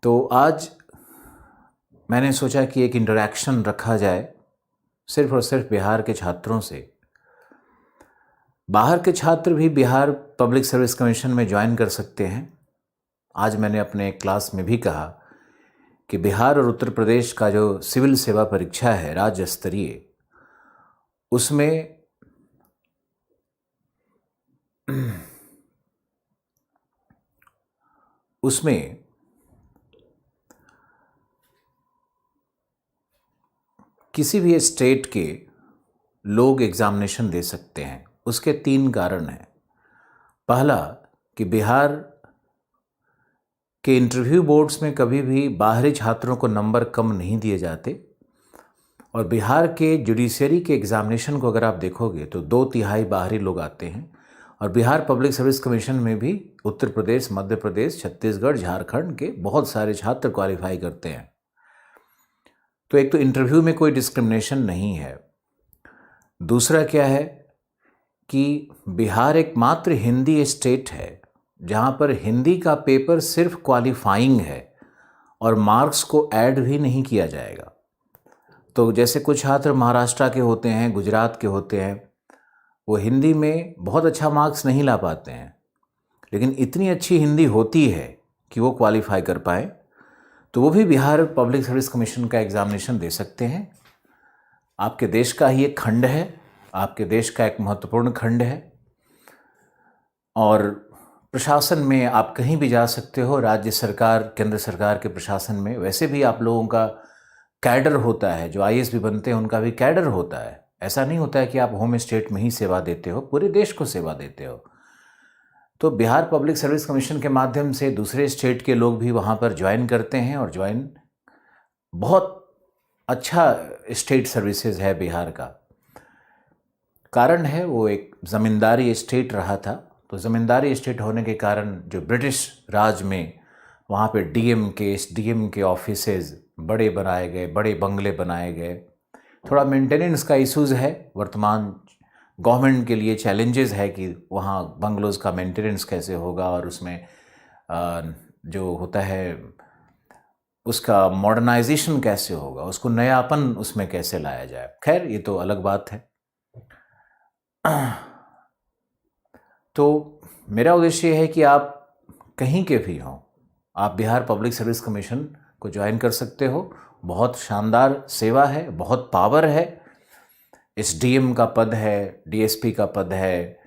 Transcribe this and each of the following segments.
तो आज मैंने सोचा कि एक इंटरैक्शन रखा जाए सिर्फ और सिर्फ बिहार के छात्रों से। बाहर के छात्र भी बिहार पब्लिक सर्विस कमीशन में ज्वाइन कर सकते हैं। आज मैंने अपने क्लास में भी कहा कि बिहार और उत्तर प्रदेश का जो सिविल सेवा परीक्षा है राज्य स्तरीय, उसमें किसी भी स्टेट के लोग एग्जामिनेशन दे सकते हैं। उसके 3 कारण हैं। पहला कि बिहार के इंटरव्यू बोर्ड्स में कभी भी बाहरी छात्रों को नंबर कम नहीं दिए जाते, और बिहार के जुडिशरी के एग्जामिनेशन को अगर आप देखोगे तो 2/3 बाहरी लोग आते हैं। और बिहार पब्लिक सर्विस कमीशन में भी उत्तर प्रदेश, मध्य प्रदेश, छत्तीसगढ़, झारखंड के बहुत सारे छात्र क्वालिफाई करते हैं। तो एक तो इंटरव्यू में कोई डिस्क्रिमिनेशन नहीं है। दूसरा क्या है कि बिहार एकमात्र हिंदी स्टेट है जहाँ पर हिंदी का पेपर सिर्फ क्वालिफाइंग है और मार्क्स को ऐड भी नहीं किया जाएगा। तो जैसे कुछ छात्र महाराष्ट्र के होते हैं, गुजरात के होते हैं, वो हिंदी में बहुत अच्छा मार्क्स नहीं ला पाते हैं, लेकिन इतनी अच्छी हिंदी होती है कि वो क्वालिफाई कर पाए, तो वो भी बिहार पब्लिक सर्विस कमीशन का एग्जामिनेशन दे सकते हैं। आपके देश का ही एक खंड है, आपके देश का एक महत्वपूर्ण खंड है, और प्रशासन में आप कहीं भी जा सकते हो। राज्य सरकार, केंद्र सरकार के प्रशासन में वैसे भी आप लोगों का कैडर होता है। जो आईएएस भी बनते हैं उनका भी कैडर होता है। ऐसा नहीं होता है कि आप होम स्टेट में ही सेवा देते हो, पूरे देश को सेवा देते हो। तो बिहार पब्लिक सर्विस कमीशन के माध्यम से दूसरे स्टेट के लोग भी वहाँ पर ज्वाइन करते हैं, और ज्वाइन बहुत अच्छा स्टेट सर्विसेज है बिहार का। कारण है वो एक ज़मींदारी स्टेट रहा था, तो ज़मींदारी स्टेट होने के कारण जो ब्रिटिश राज में वहाँ पे डीएम के, एसडीएम के ऑफिसेज बड़े बनाए गए, बड़े बंगले बनाए गए। थोड़ा मेंटेनेंस का इश्यूज़ है, वर्तमान गवर्नमेंट के लिए चैलेंजेस है कि वहाँ बंगलोज़ का मेंटेनेंस कैसे होगा, और उसमें जो होता है उसका मॉडर्नाइजेशन कैसे होगा, उसको नयापन उसमें कैसे लाया जाए। खैर, ये तो अलग बात है। तो मेरा उद्देश्य है कि आप कहीं के भी हों, आप बिहार पब्लिक सर्विस कमीशन को ज्वाइन कर सकते हो। बहुत शानदार सेवा है, बहुत पावर है। एसडीएम का पद है, डीएसपी का पद है,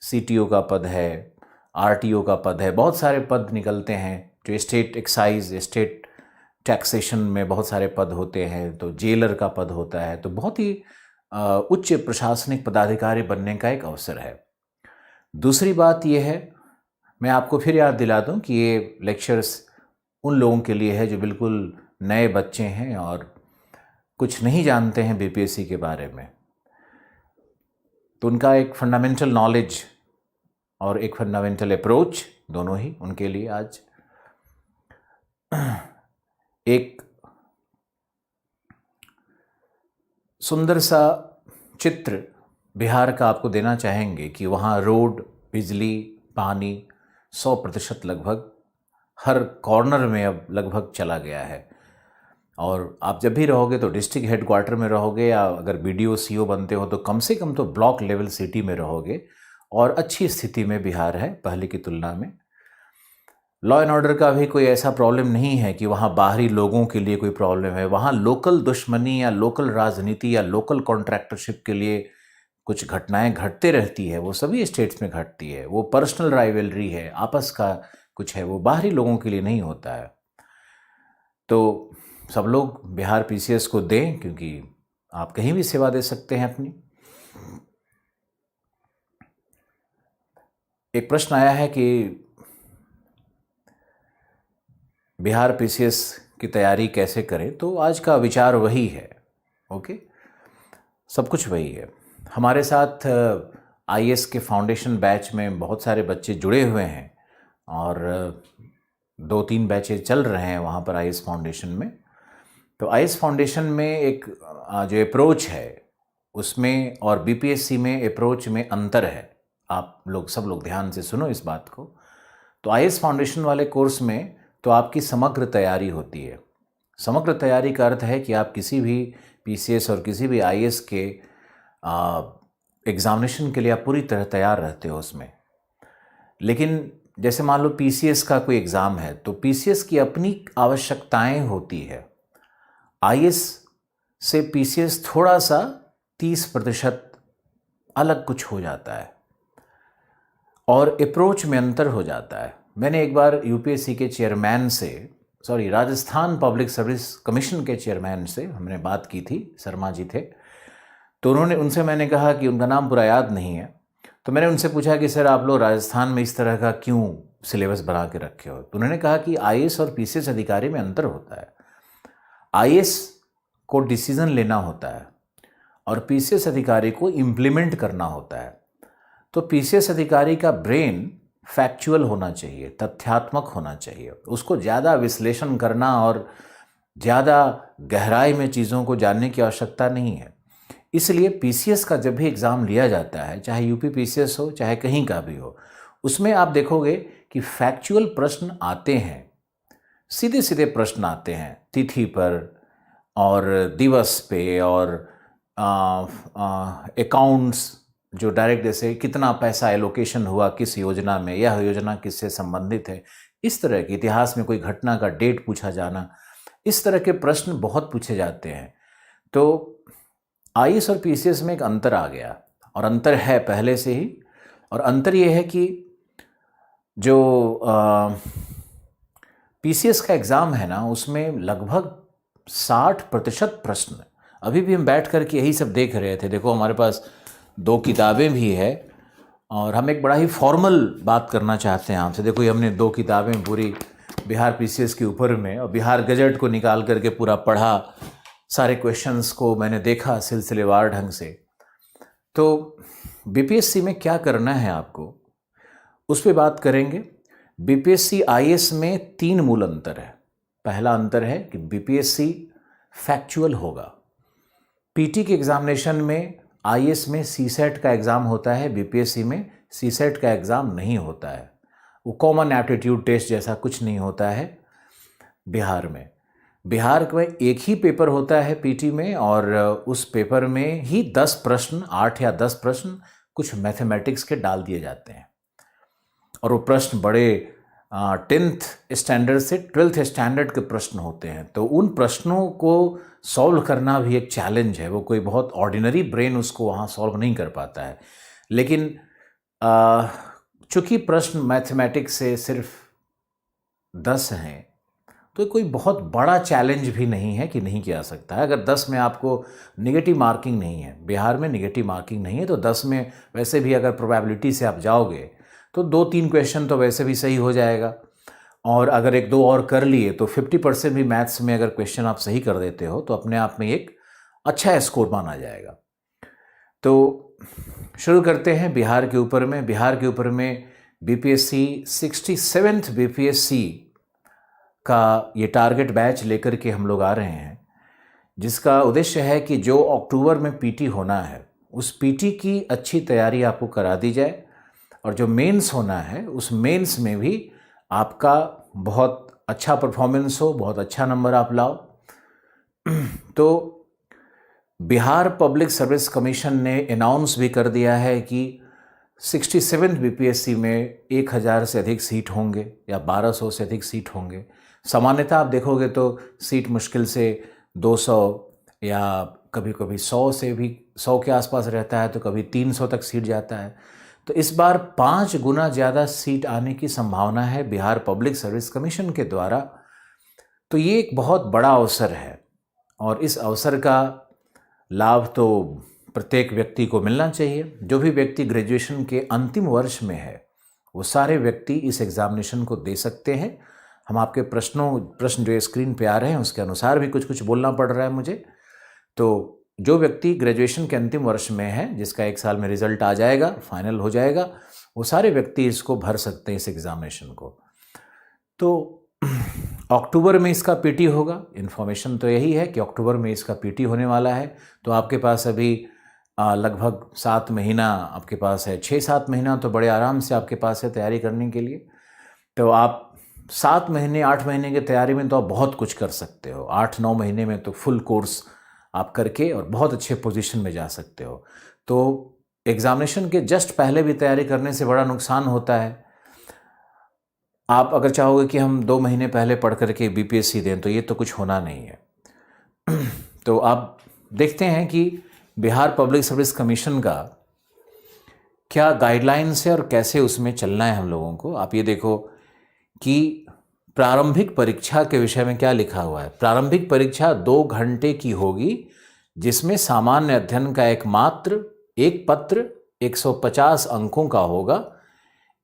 सीटीओ का पद है, आरटीओ का पद है, बहुत सारे पद निकलते हैं। जो स्टेट एक्साइज, स्टेट टैक्सेशन में बहुत सारे पद होते हैं, तो जेलर का पद होता है। तो बहुत ही उच्च प्रशासनिक पदाधिकारी बनने का एक अवसर है। दूसरी बात यह है, मैं आपको फिर याद दिला दूं कि ये लेक्चर्स उन लोगों के लिए है जो बिल्कुल नए बच्चे हैं और कुछ नहीं जानते हैं बीपीएससी के बारे में। तो उनका एक फंडामेंटल नॉलेज और एक फंडामेंटल अप्रोच, दोनों ही उनके लिए आज एक सुंदर सा चित्र बिहार का आपको देना चाहेंगे कि वहाँ रोड, बिजली, पानी 100% लगभग हर कॉर्नर में अब लगभग चला गया है। और आप जब भी रहोगे तो डिस्ट्रिक्ट हेडक्वार्टर में रहोगे, या अगर बीडीओ सीओ बनते हो तो कम से कम तो ब्लॉक लेवल सिटी में रहोगे, और अच्छी स्थिति में बिहार है पहले की तुलना में। लॉ एंड ऑर्डर का भी कोई ऐसा प्रॉब्लम नहीं है कि वहाँ बाहरी लोगों के लिए कोई प्रॉब्लम है। वहाँ लोकल दुश्मनी या लोकल राजनीति या लोकल कॉन्ट्रैक्टरशिप के लिए कुछ घटनाएं घटते रहती है, वो सभी स्टेट्स में घटती है। वो पर्सनल राइवलरी है, आपस का कुछ है, वो बाहरी लोगों के लिए नहीं होता है। तो सब लोग बिहार पीसीएस को दें, क्योंकि आप कहीं भी सेवा दे सकते हैं अपनी। एक प्रश्न आया है कि बिहार पीसीएस की तैयारी कैसे करें, तो आज का विचार वही है। ओके, सब कुछ वही है। हमारे साथ आईएएस के फाउंडेशन बैच में बहुत सारे बच्चे जुड़े हुए हैं, और 2-3 बैचेज चल रहे हैं वहाँ पर आईएएस फाउंडेशन में। तो आईएएस फाउंडेशन में एक जो अप्रोच है उसमें और बीपीएससी में अप्रोच में अंतर है। आप लोग सब लोग ध्यान से सुनो इस बात को। तो आईएएस फाउंडेशन वाले कोर्स में तो तो आपकी समग्र तैयारी होती है। समग्र तैयारी का अर्थ है कि आप किसी भी पीसीएस और किसी भी आईएएस के एग्ज़ामिनेशन के लिए आप पूरी तरह तैयार रहते हो उसमें। लेकिन जैसे मान लो पीसीएस का कोई एग्ज़ाम है तो पीसीएस की अपनी आवश्यकताएं होती है। आईएएस से पीसीएस थोड़ा सा 30% अलग कुछ हो जाता है और अप्रोच में अंतर हो जाता है। मैंने एक बार यूपीएससी के चेयरमैन से, राजस्थान पब्लिक सर्विस कमीशन के चेयरमैन से हमने बात की थी, शर्मा जी थे, तो उनसे मैंने कहा कि उनका नाम पूरा याद नहीं है, तो मैंने उनसे पूछा कि सर आप लोग राजस्थान में इस तरह का क्यों सिलेबस बना के रखे हो। तो उन्होंने कहा कि आईएएस और पीसीएस अधिकारी में अंतर होता है। आईएएस को डिसीजन लेना होता है और पीसीएस अधिकारी को इम्प्लीमेंट करना होता है। तो पीसीएस अधिकारी का ब्रेन फैक्चुअल होना चाहिए, तथ्यात्मक होना चाहिए, उसको ज़्यादा विश्लेषण करना और ज़्यादा गहराई में चीज़ों को जानने की आवश्यकता नहीं है। इसलिए पीसीएस का जब भी एग्ज़ाम लिया जाता है, चाहे यूपी पीसीएस हो चाहे कहीं का भी हो, उसमें आप देखोगे कि फैक्चुअल प्रश्न आते हैं, सीधे सीधे प्रश्न आते हैं तिथि पर और दिवस पे और अकाउंट्स जो डायरेक्ट, जैसे कितना पैसा एलोकेशन हुआ किस योजना में, यह योजना किससे संबंधित है, इस तरह के इतिहास में कोई घटना का डेट पूछा जाना, इस तरह के प्रश्न बहुत पूछे जाते हैं। तो आईएएस और पीसीएस में एक अंतर आ गया, और अंतर है पहले से ही, और अंतर ये है कि जो पीसीएस का एग्ज़ाम है ना, उसमें लगभग 60% प्रश्न, अभी भी हम बैठ कर के यही सब देख रहे थे। देखो हमारे पास 2 किताबें भी है और हम एक बड़ा ही फॉर्मल बात करना चाहते हैं आपसे। देखो ये हमने 2 किताबें पूरी बिहार पीसीएस के ऊपर में और बिहार गजट को निकाल करके पूरा पढ़ा, सारे क्वेश्चंस को मैंने देखा सिलसिलेवार ढंग से। तो बीपीएससी में क्या करना है आपको, उस पर बात करेंगे। बीपीएससी आईएएस में 3 मूल अंतर है। पहला अंतर है कि बीपीएससी फैक्चुअल होगा। पीटी के एग्जामिनेशन में आईएएस में सीसेट का एग्ज़ाम होता है, बीपीएससी में सीसेट का एग्ज़ाम नहीं होता है। वो कॉमन एप्टीट्यूड टेस्ट जैसा कुछ नहीं होता है बिहार में। बिहार में एक ही पेपर होता है पीटी में, और उस पेपर में ही 10 प्रश्न, 8 या 10 प्रश्न कुछ मैथमेटिक्स के डाल दिए जाते हैं, और वो प्रश्न बड़े 10th स्टैंडर्ड से 12th स्टैंडर्ड के प्रश्न होते हैं। तो उन प्रश्नों को सॉल्व करना भी एक चैलेंज है। वो कोई बहुत ऑर्डिनरी ब्रेन उसको वहाँ सॉल्व नहीं कर पाता है। लेकिन चूँकि प्रश्न मैथमेटिक्स से सिर्फ 10 हैं, तो कोई बहुत बड़ा चैलेंज भी नहीं है कि नहीं किया सकता है। अगर 10 में आपको निगेटिव मार्किंग नहीं है, बिहार में निगेटिव मार्किंग नहीं है, तो 10 में वैसे भी अगर प्रोबेबिलिटी से आप जाओगे तो 2-3 क्वेश्चन तो वैसे भी सही हो जाएगा, और अगर 1-2 और कर लिए तो 50% भी मैथ्स में अगर क्वेश्चन आप सही कर देते हो तो अपने आप में एक अच्छा स्कोर माना जाएगा। तो शुरू करते हैं बिहार के ऊपर में। बिहार के ऊपर में बीपीएससी 67th बीपीएससी का ये टारगेट बैच लेकर के हम लोग आ रहे हैं, जिसका उद्देश्य है कि जो अक्टूबर में पीटी होना है उस पीटी की अच्छी तैयारी आपको करा दी जाए, और जो मेंस होना है उस मेंस में भी आपका बहुत अच्छा परफॉर्मेंस हो, बहुत अच्छा नंबर आप लाओ। तो बिहार पब्लिक सर्विस कमीशन ने अनाउंस भी कर दिया है कि 67th बीपीएससी में 1000 से अधिक सीट होंगे या 1200 से अधिक सीट होंगे। सामान्यतः आप देखोगे तो सीट मुश्किल से 200 या कभी कभी 100 से भी 100 के आसपास रहता है, तो कभी 300 तक सीट जाता है। तो इस बार 5 गुना ज़्यादा सीट आने की संभावना है बिहार पब्लिक सर्विस कमीशन के द्वारा। तो ये एक बहुत बड़ा अवसर है, और इस अवसर का लाभ तो प्रत्येक व्यक्ति को मिलना चाहिए। जो भी व्यक्ति ग्रेजुएशन के अंतिम वर्ष में है वो सारे व्यक्ति इस एग्ज़ामिनेशन को दे सकते हैं। हम आपके प्रश्न जो स्क्रीन पे आ रहे हैं उसके अनुसार भी कुछ बोलना पड़ रहा है मुझे। तो जो व्यक्ति ग्रेजुएशन के अंतिम वर्ष में है, जिसका 1 साल में रिजल्ट आ जाएगा, फाइनल हो जाएगा, वो सारे व्यक्ति इसको भर सकते हैं इस एग्ज़ामिनेशन को। तो अक्टूबर में इसका पीटी होगा। इन्फॉर्मेशन तो यही है कि अक्टूबर में इसका पीटी होने वाला है। तो आपके पास अभी लगभग 7 महीना आपके पास है, 6-7 महीना तो बड़े आराम से आपके पास है तैयारी करने के लिए। तो आप 7 महीने 8 महीने की तैयारी में तो आप बहुत कुछ कर सकते हो। 8-9 महीने में तो फुल कोर्स आप करके और बहुत अच्छे पोजीशन में जा सकते हो। तो एग्ज़ामिनेशन के जस्ट पहले भी तैयारी करने से बड़ा नुकसान होता है। आप अगर चाहोगे कि हम 2 महीने पहले पढ़ करके बीपीएससी दें, तो ये तो कुछ होना नहीं है। तो आप देखते हैं कि बिहार पब्लिक सर्विस कमीशन का क्या गाइडलाइंस है और कैसे उसमें चलना है हम लोगों को। आप ये देखो कि प्रारंभिक परीक्षा के विषय में क्या लिखा हुआ है। प्रारंभिक परीक्षा 2 घंटे की होगी, जिसमें सामान्य अध्ययन का एकमात्र एक पत्र 150 अंकों का होगा।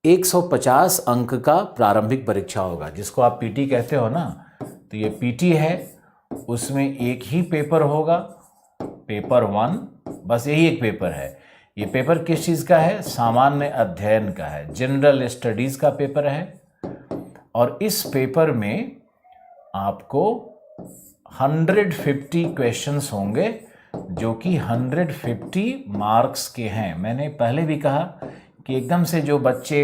150 अंक का प्रारंभिक परीक्षा होगा, जिसको आप पीटी कहते हो ना। तो ये पीटी है, उसमें एक ही पेपर होगा, पेपर 1, बस यही एक पेपर है। ये पेपर किस चीज़ का है? सामान्य अध्ययन का है, जनरल स्टडीज़ का पेपर है। और इस पेपर में आपको 150 क्वेश्चंस होंगे, जो कि 150 मार्क्स के हैं। मैंने पहले भी कहा कि एकदम से जो बच्चे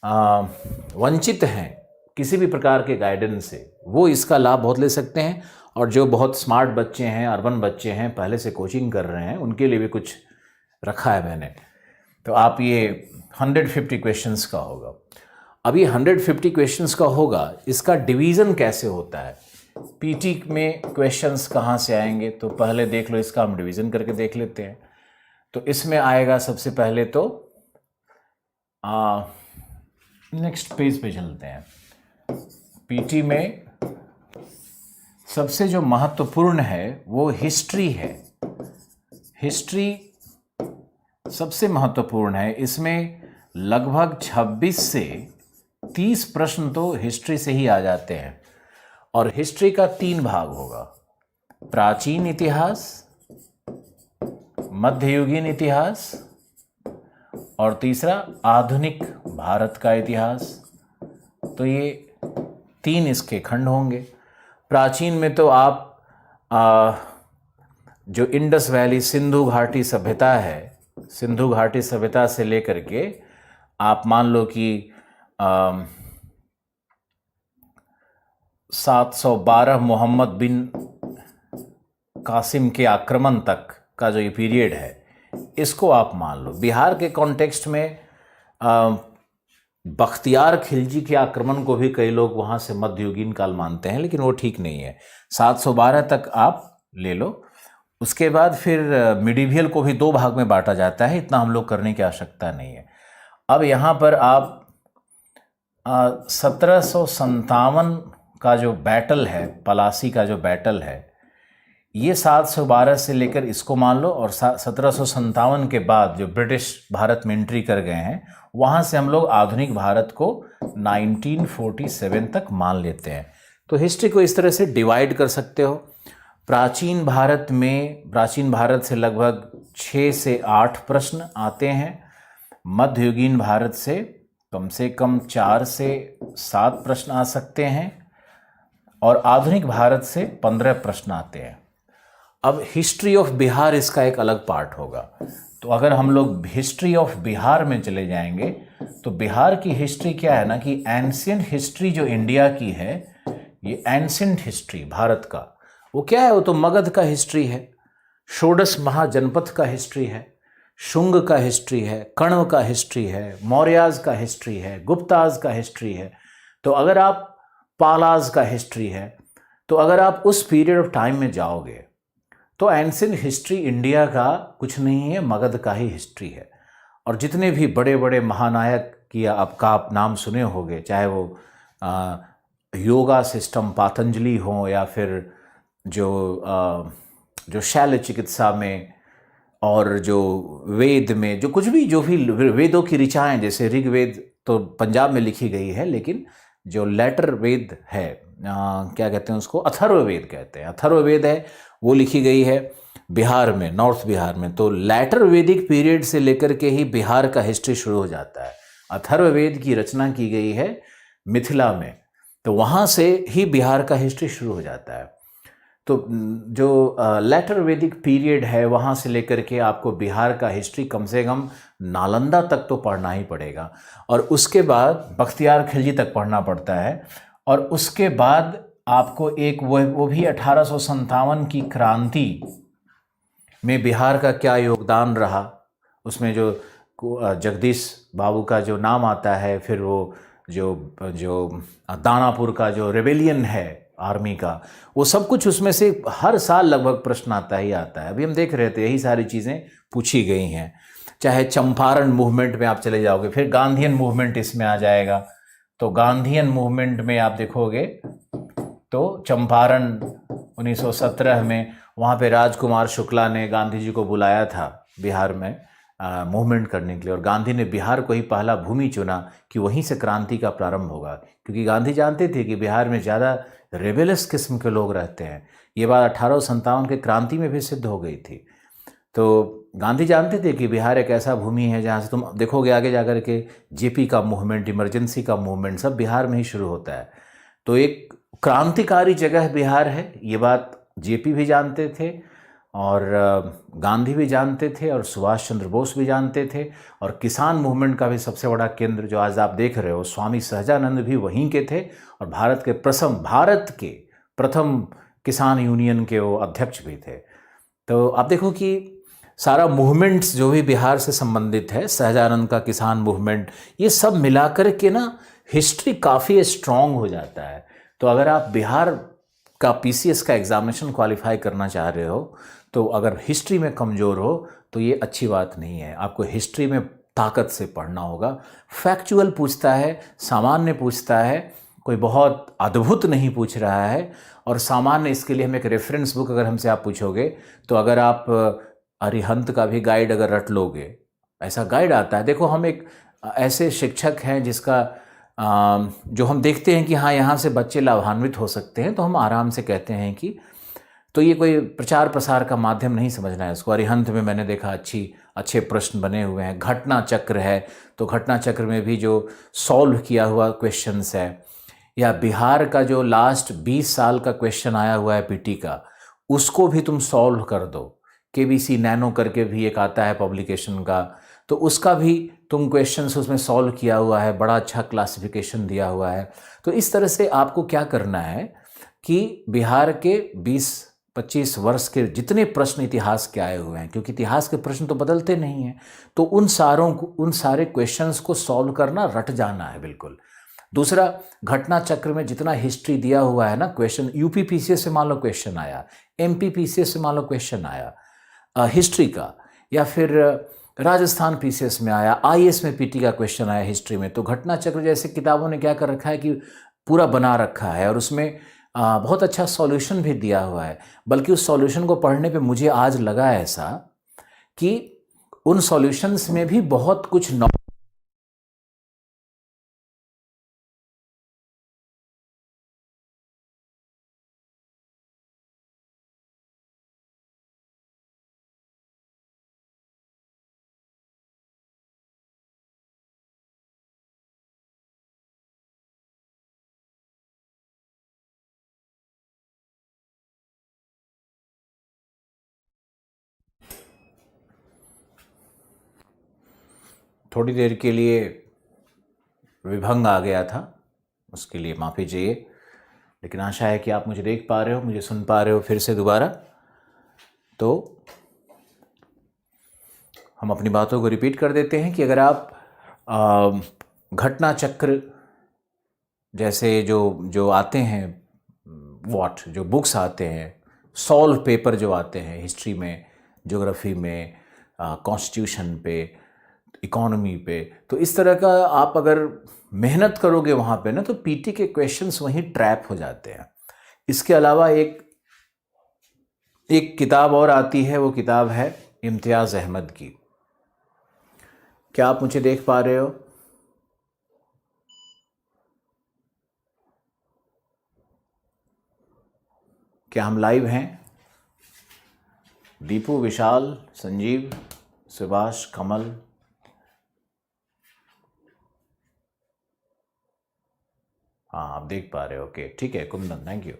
वंचित हैं किसी भी प्रकार के गाइडेंस से, वो इसका लाभ बहुत ले सकते हैं। और जो बहुत स्मार्ट बच्चे हैं, अर्बन बच्चे हैं, पहले से कोचिंग कर रहे हैं, उनके लिए भी कुछ रखा है मैंने। तो आप ये 150 क्वेश्चंस का होगा। अब ये 150 क्वेश्चंस का होगा, इसका डिवीज़न कैसे होता है? पीटी में क्वेश्चंस कहाँ से आएंगे? तो पहले देख लो, इसका हम डिवीज़न करके देख लेते हैं। तो इसमें आएगा सबसे पहले तो नेक्स्ट पेज पे चलते हैं। पीटी में सबसे जो महत्वपूर्ण है वो हिस्ट्री है। हिस्ट्री सबसे महत्वपूर्ण है। इसमें लगभग 26 से 30 प्रश्न तो हिस्ट्री से ही आ जाते हैं। और हिस्ट्री का 3 भाग होगा: प्राचीन इतिहास, मध्ययुगीन इतिहास और तीसरा आधुनिक भारत का इतिहास। तो ये 3 इसके खंड होंगे। प्राचीन में तो आप जो इंडस वैली सिंधु घाटी सभ्यता है, सिंधु घाटी सभ्यता से लेकर के आप मान लो कि 712 मोहम्मद बिन कासिम के आक्रमण तक का जो ये पीरियड है, इसको आप मान लो। बिहार के कॉन्टेक्स्ट में बख्तियार खिलजी के आक्रमण को भी कई लोग वहाँ से मध्ययुगीन काल मानते हैं, लेकिन वो ठीक नहीं है। 712 तक आप ले लो। उसके बाद फिर मिडिवियल को भी 2 भाग में बांटा जाता है, इतना हम लोग करने की आवश्यकता नहीं है। अब यहाँ पर आप 1757 का जो बैटल है, पलासी का जो बैटल है, ये 712 से लेकर इसको मान लो। और 1757 के बाद जो ब्रिटिश भारत में एंट्री कर गए हैं, वहाँ से हम लोग आधुनिक भारत को 1947 तक मान लेते हैं। तो हिस्ट्री को इस तरह से डिवाइड कर सकते हो। प्राचीन भारत से लगभग 6 से 8 प्रश्न आते हैं। मध्ययुगीन भारत से कम 4 से 7 प्रश्न आ सकते हैं। और आधुनिक भारत से 15 प्रश्न आते हैं। अब हिस्ट्री ऑफ बिहार इसका एक अलग पार्ट होगा। तो अगर हम लोग हिस्ट्री ऑफ बिहार में चले जाएंगे, तो बिहार की हिस्ट्री क्या है ना कि एंशिएंट हिस्ट्री जो इंडिया की है, ये एंशिएंट हिस्ट्री भारत का, वो क्या है? वो तो मगध का हिस्ट्री है, षोडश महाजनपद का हिस्ट्री है, शुंग का हिस्ट्री है, कण्व का हिस्ट्री है, मौर्याज का हिस्ट्री है, गुप्ताज का हिस्ट्री है। तो अगर आप पालाज का हिस्ट्री है, तो अगर आप उस पीरियड ऑफ टाइम में जाओगे तो एंशिएंट हिस्ट्री इंडिया का कुछ नहीं है, मगध का ही हिस्ट्री है। और जितने भी बड़े बड़े महानायक की आप नाम सुने होंगे, चाहे वो योगा सिस्टम पातंजलि हो, या फिर जो शैल्य चिकित्सा में, और जो वेद में जो भी वेदों की ऋचाएँ, जैसे ऋग्वेद तो पंजाब में लिखी गई है, लेकिन जो लेटर वेद है, क्या कहते हैं उसको, अथर्ववेद कहते हैं, अथर्ववेद है, वो लिखी गई है बिहार में, नॉर्थ बिहार में। तो लेटर वैदिक पीरियड से लेकर के ही बिहार का हिस्ट्री शुरू हो जाता है। अथर्ववेद की रचना की गई है मिथिला में, तो वहाँ से ही बिहार का हिस्ट्री शुरू हो जाता है। तो जो लेटर वैदिक पीरियड है वहाँ से लेकर के आपको बिहार का हिस्ट्री कम से कम नालंदा तक तो पढ़ना ही पड़ेगा, और उसके बाद बख्तियार खिलजी तक पढ़ना पड़ता है, और उसके बाद आपको एक वो भी 1857 की क्रांति में बिहार का क्या योगदान रहा, उसमें जो जगदीश बाबू का जो नाम आता है, फिर वो जो जो दानापुर का जो रेबेलियन है आर्मी का, वो सब कुछ उसमें से हर साल लगभग प्रश्न आता ही आता है। अभी हम देख रहे थे यही सारी चीज़ें पूछी गई हैं। चाहे चंपारण मूवमेंट में आप चले जाओगे, फिर गांधीयन मूवमेंट इसमें आ जाएगा, तो गांधीयन मूवमेंट में आप देखोगे तो चंपारण 1917 में वहाँ पे राजकुमार शुक्ला ने गांधी जी को बुलाया था बिहार में मूवमेंट करने के लिए, और गांधी ने बिहार को ही पहला भूमि चुना कि वहीं से क्रांति का प्रारंभ होगा, क्योंकि गांधी जानते थे कि बिहार में ज़्यादा रेबेलस किस्म के लोग रहते हैं। ये बात 1857 के क्रांति में भी सिद्ध हो गई थी। तो गांधी जानते थे कि बिहार एक ऐसा भूमि है जहाँ से तुम देखोगे आगे जाकर के जेपी का मूवमेंट, इमरजेंसी का मूवमेंट सब बिहार में ही शुरू होता है। तो एक क्रांतिकारी जगह बिहार है, ये बात जेपी भी जानते थे, और गांधी भी जानते थे, और सुभाष चंद्र बोस भी जानते थे, और किसान मूवमेंट का भी सबसे बड़ा केंद्र जो आज आप देख रहे हो, स्वामी सहजानंद भी वहीं के थे, और भारत के प्रथम किसान यूनियन के वो अध्यक्ष भी थे। तो आप देखो कि सारा मूवमेंट्स जो भी बिहार से संबंधित है, सहजानंद का किसान मूवमेंट, ये सब मिलाकर के ना हिस्ट्री काफ़ी स्ट्रांग हो जाता है। तो अगर आप बिहार का पीसीएस का एग्जामिनेशन क्वालिफाई करना चाह रहे हो, तो अगर हिस्ट्री में कमज़ोर हो तो ये अच्छी बात नहीं है। आपको हिस्ट्री में ताकत से पढ़ना होगा। फैक्चुअल पूछता है, सामान्य पूछता है, कोई बहुत अद्भुत नहीं पूछ रहा है। और सामान्य इसके लिए हम एक रेफरेंस बुक अगर हमसे आप पूछोगे, तो अगर आप अरिहंत का भी गाइड अगर रट लोगे, ऐसा गाइड आता है। देखो हम एक ऐसे शिक्षक हैं जिसका जो हम देखते हैं कि हाँ यहाँ से बच्चे लाभान्वित हो सकते हैं, तो हम आराम से कहते हैं कि, तो ये कोई प्रचार प्रसार का माध्यम नहीं समझना है इसको। अरिहंत में मैंने देखा अच्छे प्रश्न बने हुए हैं। घटना चक्र है, तो घटना चक्र में भी जो सॉल्व किया हुआ क्वेश्चंस है, या बिहार का जो लास्ट 20 साल का क्वेश्चन आया हुआ है पीटी का, उसको भी तुम सॉल्व कर दो। केबीसी नैनो करके भी एक आता है पब्लिकेशन का, तो उसका भी तुम क्वेश्चंस उसमें सॉल्व किया हुआ है, बड़ा अच्छा क्लासिफिकेशन दिया हुआ है। तो इस तरह से आपको क्या करना है कि बिहार के 20-25 वर्ष के जितने प्रश्न इतिहास के आए हुए हैं, क्योंकि इतिहास के प्रश्न तो बदलते नहीं हैं, तो उन सारे क्वेश्चंस को सॉल्व करना, रट जाना है बिल्कुल। दूसरा, घटना चक्र में जितना हिस्ट्री दिया हुआ है ना क्वेश्चन, यूपी पीसीएस से मान लो क्वेश्चन आया, एमपी पीसीएस से मान लो क्वेश्चन आया हिस्ट्री का, या फिर राजस्थान पीसीएस में आया, आईएएस में पीटी का क्वेश्चन आया हिस्ट्री में, तो घटना चक्र जैसे किताबों ने क्या कर रखा है कि पूरा बना रखा है, और उसमें बहुत अच्छा सॉल्यूशन भी दिया हुआ है। बल्कि उस सॉल्यूशन को पढ़ने पे मुझे आज लगा ऐसा कि उन सॉल्यूशंस में भी बहुत कुछ थोड़ी देर के लिए विभंग आ गया था, उसके लिए माफ़ी चाहिए। लेकिन आशा है कि आप मुझे देख पा रहे हो, मुझे सुन पा रहे हो फिर से दोबारा। तो हम अपनी बातों को रिपीट कर देते हैं कि अगर आप घटना चक्र जैसे जो आते हैं, जो बुक्स आते हैं, सॉल्व पेपर जो आते हैं हिस्ट्री में, ज्योग्राफी में, कॉन्स्टिट्यूशन पे, इकोनॉमी पे, तो इस तरह का आप अगर मेहनत करोगे वहाँ पे ना, तो पीटी के क्वेश्चंस वहीं ट्रैप हो जाते हैं। इसके अलावा एक किताब और आती है, वो किताब है इम्तियाज़ अहमद की। क्या आप मुझे देख पा रहे हो? क्या हम लाइव हैं? दीपू, विशाल, संजीव, सुभाष, कमल, हाँ आप देख पा रहे हो, ओके ठीक है। Kundan, thank you.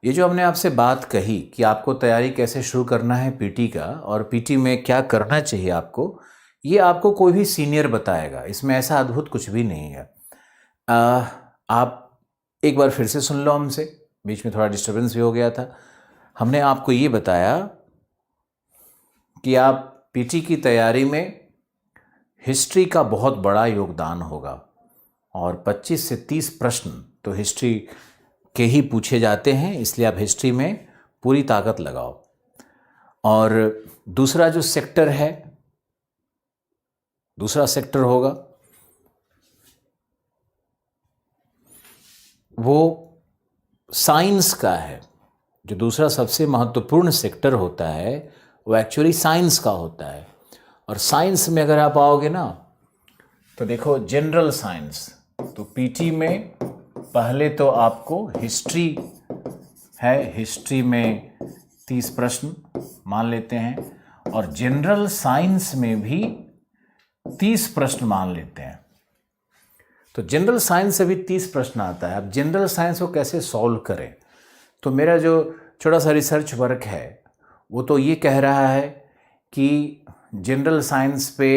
ये जो हमने आपसे बात कही कि आपको तैयारी कैसे शुरू करना है पीटी का और पीटी में क्या करना चाहिए आपको, ये आपको कोई भी सीनियर बताएगा, इसमें ऐसा अद्भुत कुछ भी नहीं है। आप एक बार फिर से सुन लो हमसे, बीच में थोड़ा डिस्टर्बेंस भी हो गया था। हमने आपको ये बताया कि आप पीटी की तैयारी में हिस्ट्री का बहुत बड़ा योगदान होगा और 25 से 30 प्रश्न तो हिस्ट्री के ही पूछे जाते हैं, इसलिए आप हिस्ट्री में पूरी ताकत लगाओ। और दूसरा जो सेक्टर है, दूसरा सेक्टर होगा वो साइंस का है। जो दूसरा सबसे महत्वपूर्ण सेक्टर होता है वो एक्चुअली साइंस का होता है। और साइंस में अगर आप आओगे ना तो देखो, जनरल साइंस, तो पीटी में पहले तो आपको हिस्ट्री है, हिस्ट्री में 30 प्रश्न मान लेते हैं, और जनरल साइंस में भी 30 प्रश्न मान लेते हैं। तो जनरल साइंस से भी 30 प्रश्न आता है। अब जनरल साइंस को कैसे सॉल्व करें, तो मेरा जो छोटा सा रिसर्च वर्क है वो तो ये कह रहा है कि जनरल साइंस पे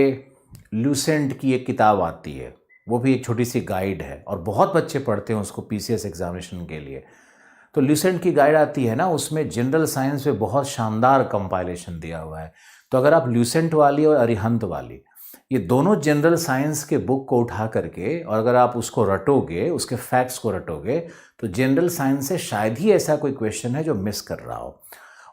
लूसेंट की एक किताब आती है, वो भी एक छोटी सी गाइड है और बहुत बच्चे पढ़ते हैं उसको पीसीएस एग्जामिनेशन के लिए। तो लूसेंट की गाइड आती है ना, उसमें जनरल साइंस पे बहुत शानदार कंपाइलेशन दिया हुआ है। तो अगर आप लूसेंट वाली और अरिहंत वाली ये दोनों जनरल साइंस के बुक को उठा करके और अगर आप उसको रटोगे, उसके फैक्ट्स को रटोगे, तो जनरल साइंस से शायद ही ऐसा कोई क्वेश्चन है जो मिस कर रहा हो।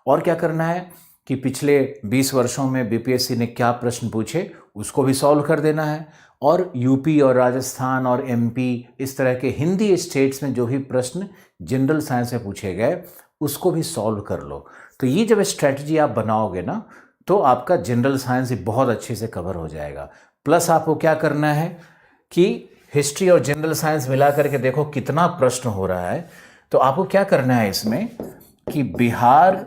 और क्या करना है कि पिछले 20 वर्षों में बीपीएससी ने क्या प्रश्न पूछे उसको भी सॉल्व कर देना है, और यूपी और राजस्थान और एमपी इस तरह के हिंदी स्टेट्स में जो भी प्रश्न जनरल साइंस में पूछे गए उसको भी सॉल्व कर लो। तो ये जब स्ट्रैटेजी आप बनाओगे ना तो आपका जनरल साइंस भी बहुत अच्छे से कवर हो जाएगा। प्लस आपको क्या करना है कि हिस्ट्री और जनरल साइंस मिला करके देखो कितना प्रश्न हो रहा है। तो आपको क्या करना है इसमें कि बिहार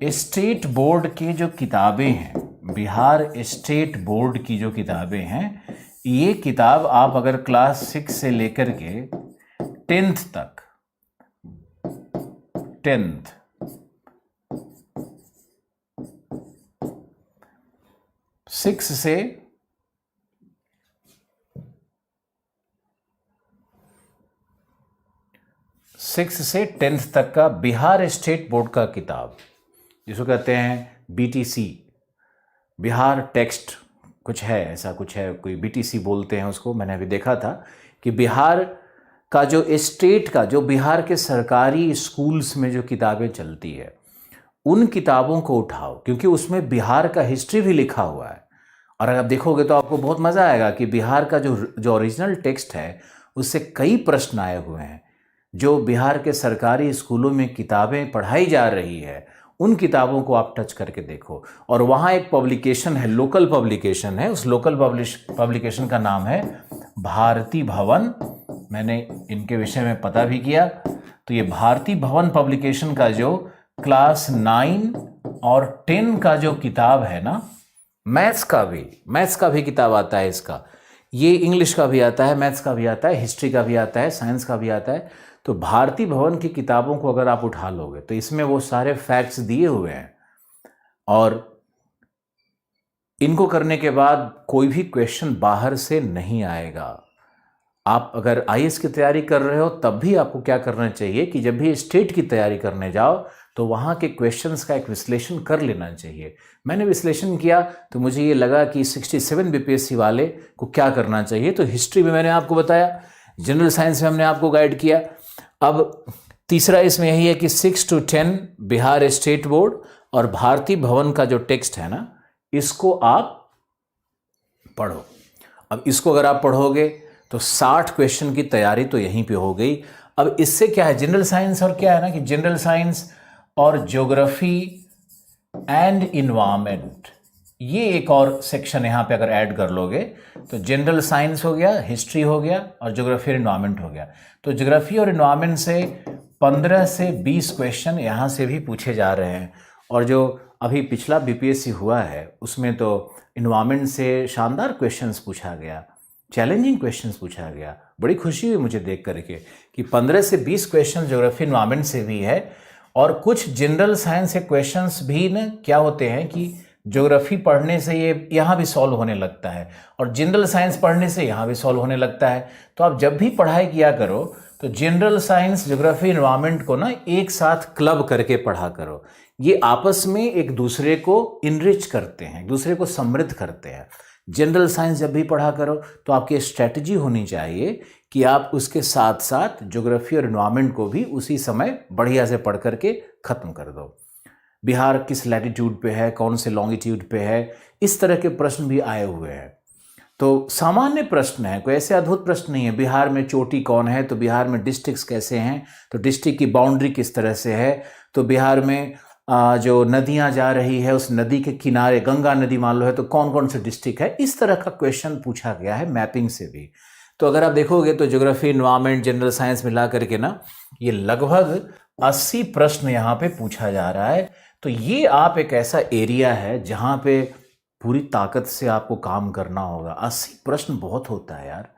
स्टेट बोर्ड की जो किताबें हैं, बिहार स्टेट बोर्ड की जो किताबें हैं, ये किताब आप अगर क्लास 6 से लेकर के 10th तक, 10th 6 से 10th तक का बिहार स्टेट बोर्ड का किताब, जिसको कहते हैं बीटीसी, बिहार टेक्स्ट कुछ है, ऐसा कुछ है, कोई बीटीसी बोलते हैं उसको। मैंने अभी देखा था कि बिहार का जो स्टेट का, जो बिहार के सरकारी स्कूल्स में जो किताबें चलती है उन किताबों को उठाओ, क्योंकि उसमें बिहार का हिस्ट्री भी लिखा हुआ है। और अगर आप देखोगे तो आपको बहुत मज़ा आएगा कि बिहार का जो ओरिजिनल टेक्स्ट है उससे कई प्रश्न आए हुए हैं। जो बिहार के सरकारी स्कूलों में किताबें पढ़ाई जा रही है उन किताबों को आप टच करके देखो। और वहाँ एक पब्लिकेशन है, लोकल पब्लिकेशन है, उस लोकल पब्लिकेशन का नाम है भारती भवन। मैंने इनके विषय में पता भी किया, तो ये भारती भवन पब्लिकेशन का जो क्लास 9 और 10 का जो किताब है ना, मैथ्स का भी किताब आता है इसका। ये इंग्लिश का भी आता है, मैथ्स का भी आता है, हिस्ट्री का भी आता है, साइंस का भी आता है। तो भारती भवन की किताबों को अगर आप उठा लोगे तो इसमें वो सारे फैक्ट्स दिए हुए हैं, और इनको करने के बाद कोई भी क्वेश्चन बाहर से नहीं आएगा। आप अगर आईएएस की तैयारी कर रहे हो तब भी आपको क्या करना चाहिए कि जब भी स्टेट की तैयारी करने जाओ तो वहाँ के क्वेश्चंस का एक विश्लेषण कर लेना चाहिए। मैंने विश्लेषण किया तो मुझे ये लगा कि 67 बीपीएससी वाले को क्या करना चाहिए। तो हिस्ट्री में मैंने आपको बताया, जनरल साइंस में हमने आपको गाइड किया। अब तीसरा इसमें यही है कि 6 to 10 बिहार स्टेट बोर्ड और भारती भवन का जो टेक्स्ट है ना, इसको आप पढ़ो। अब इसको अगर आप पढ़ोगे तो 60 क्वेश्चन की तैयारी तो यहीं पे हो गई। अब इससे क्या है, जनरल साइंस और क्या है ना कि जनरल साइंस और ज्योग्राफी एंड इन्वायरमेंट, ये एक और सेक्शन यहाँ पे अगर ऐड कर लोगे तो जनरल साइंस हो गया, हिस्ट्री हो गया और ज्योग्राफी और इन्वायरमेंट हो गया। तो ज्योग्राफी और इन्वायरमेंट से 15 से 20 क्वेश्चन यहाँ से भी पूछे जा रहे हैं। और जो अभी पिछला बीपीएससी हुआ है उसमें तो इन्वायरमेंट से शानदार क्वेश्चंस पूछा गया। चैलेंजिंग क्वेश्चंस पूछा गया। बड़ी खुशी हुई मुझे देख करके कि 15 से 20 क्वेश्चन ज्योग्राफी एनवायरमेंट से भी है, और कुछ जनरल साइंस के क्वेश्चंस भी ना क्या होते हैं कि ज्योग्राफी पढ़ने से ये यहाँ भी सॉल्व होने लगता है, और जनरल साइंस पढ़ने से यहाँ भी सॉल्व होने लगता है। तो आप जब भी पढ़ाई किया करो तो जनरल साइंस, ज्योग्राफी, एनवायरमेंट को ना एक साथ क्लब करके पढ़ा करो। ये आपस में एक दूसरे को इनरिच करते हैं, एक दूसरे को समृद्ध करते हैं। जनरल साइंस जब भी पढ़ा करो तो आपकी स्ट्रैटेजी होनी चाहिए कि आप उसके साथ साथ ज्योग्राफी और एनवायरमेंट को भी उसी समय बढ़िया से पढ़ करके ख़त्म कर दो। बिहार किस लैटिट्यूड पे है, कौन से लॉन्गिट्यूड पे है, इस तरह के प्रश्न भी आए हुए हैं। तो सामान्य प्रश्न है, कोई ऐसे अद्भुत प्रश्न नहीं है। बिहार में चोटी कौन है, तो बिहार में डिस्ट्रिक्ट्स कैसे हैं, तो डिस्ट्रिक्ट की बाउंड्री किस तरह से है, तो बिहार में जो नदियां जा रही है उस नदी के किनारे गंगा नदी मान लो है तो कौन कौन से डिस्ट्रिक्ट है, इस तरह का क्वेश्चन पूछा गया है मैपिंग से भी। तो अगर आप देखोगे तो ज्योग्राफी, एनवायरमेंट, जनरल साइंस मिला करके ना ये लगभग 80 प्रश्न यहाँ पे पूछा जा रहा है। तो ये आप एक ऐसा एरिया है जहाँ पे पूरी ताकत से आपको काम करना होगा। 80 प्रश्न बहुत होता है यार,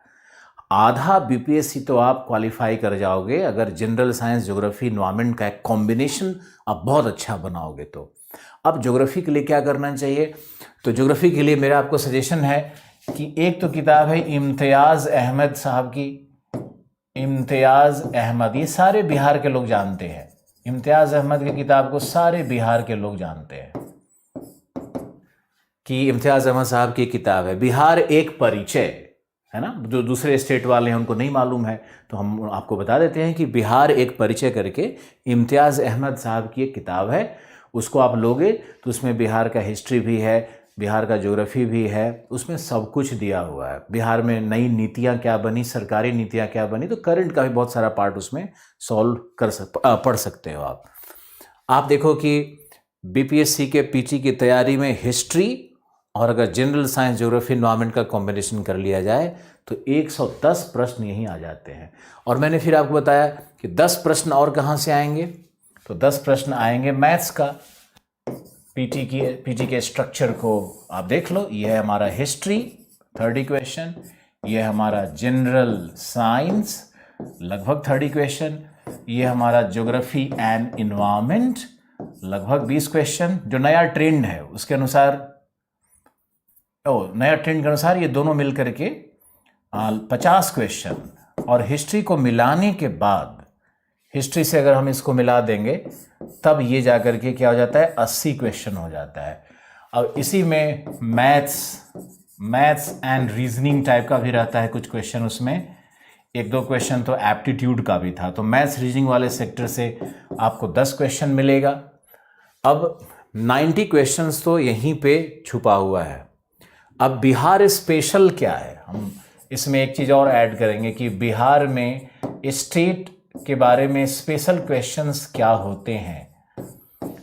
आधा बीपीएससी तो आप क्वालिफाई कर जाओगे अगर जनरल साइंस, ज्योग्राफी, एनवायरमेंट का एक कॉम्बिनेशन आप बहुत अच्छा बनाओगे। तो अब ज्योग्राफी के लिए क्या करना चाहिए, तो ज्योग्राफी के लिए मेरा आपको सजेशन है कि एक तो किताब है इम्तियाज़ अहमद साहब की, इम्तियाज़ अहमद, ये सारे बिहार के लोग जानते हैं। इम्तियाज़ अहमद की किताब को सारे बिहार के लोग जानते हैं कि इम्तियाज़ अहमद साहब की किताब है बिहार एक परिचय, है ना। जो दूसरे स्टेट वाले हैं उनको नहीं मालूम है तो हम आपको बता देते हैं कि बिहार एक परिचय करके इम्तियाज़ अहमद साहब की एक किताब है। उसको आप लोगे तो उसमें बिहार का हिस्ट्री भी है, बिहार का ज्योग्राफी भी है, उसमें सब कुछ दिया हुआ है। बिहार में नई नीतियाँ क्या बनी, सरकारी नीतियाँ क्या बनी, तो करंट का भी बहुत सारा पार्ट उसमें सॉल्व पढ़ सकते हो आप। आप देखो कि बीपीएससी के पीटी की तैयारी में हिस्ट्री और अगर जनरल साइंस, ज्योग्राफी, एनवायरमेंट का कॉम्बिनेशन कर लिया जाए तो 110 प्रश्न यहीं आ जाते हैं। और मैंने फिर आपको बताया कि 10 प्रश्न और कहाँ से आएंगे, तो 10 प्रश्न आएंगे मैथ्स का। पीटी के स्ट्रक्चर को आप देख लो, ये है हमारा हिस्ट्री 30 क्वेश्चन, ये है हमारा जनरल साइंस लगभग 30 क्वेश्चन, ये हमारा ज्योग्राफी एंड एनवायरमेंट लगभग 20 क्वेश्चन। जो नया ट्रेंड है उसके अनुसार, नया ट्रेंड के अनुसार ये दोनों मिल करके 50 क्वेश्चन, और हिस्ट्री को मिलाने के बाद, हिस्ट्री से अगर हम इसको मिला देंगे तब ये जा करके क्या हो जाता है, 80 क्वेश्चन हो जाता है। अब इसी में मैथ्स एंड रीजनिंग टाइप का भी रहता है कुछ क्वेश्चन, उसमें 1-2 क्वेश्चन तो एप्टीट्यूड का भी था। तो मैथ्स रीजनिंग वाले सेक्टर से आपको 10 क्वेश्चन मिलेगा। अब 90 क्वेश्चंस तो यहीं पे छुपा हुआ है। अब बिहार स्पेशल क्या है, हम इसमें एक चीज़ और ऐड करेंगे कि बिहार में स्टेट के बारे में स्पेशल क्वेश्चंस क्या होते हैं।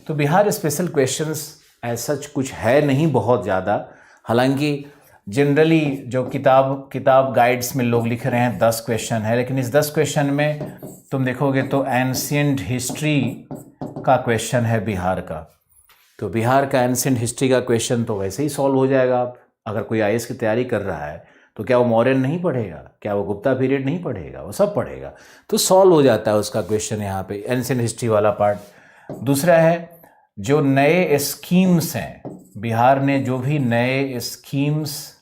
तो बिहार स्पेशल क्वेश्चंस ऐसा कुछ है नहीं बहुत ज़्यादा, हालांकि जनरली जो किताब गाइड्स में लोग लिख रहे हैं 10 क्वेश्चन है, लेकिन इस 10 क्वेश्चन में तुम देखोगे तो एंशिएंट हिस्ट्री का क्वेश्चन है बिहार का। तो बिहार का एंशिएंट हिस्ट्री का क्वेश्चन तो वैसे ही सॉल्व हो जाएगा। आप अगर कोई आईएएस की तैयारी कर रहा है तो क्या वो मौर्यन नहीं पढ़ेगा, क्या वो गुप्ता पीरियड नहीं पढ़ेगा, वो सब पढ़ेगा। तो सॉल्व हो जाता है उसका क्वेश्चन यहाँ पे, एंशिएंट हिस्ट्री वाला पार्ट। दूसरा है जो नए स्कीम्स हैं, बिहार ने जो भी नए स्कीम्स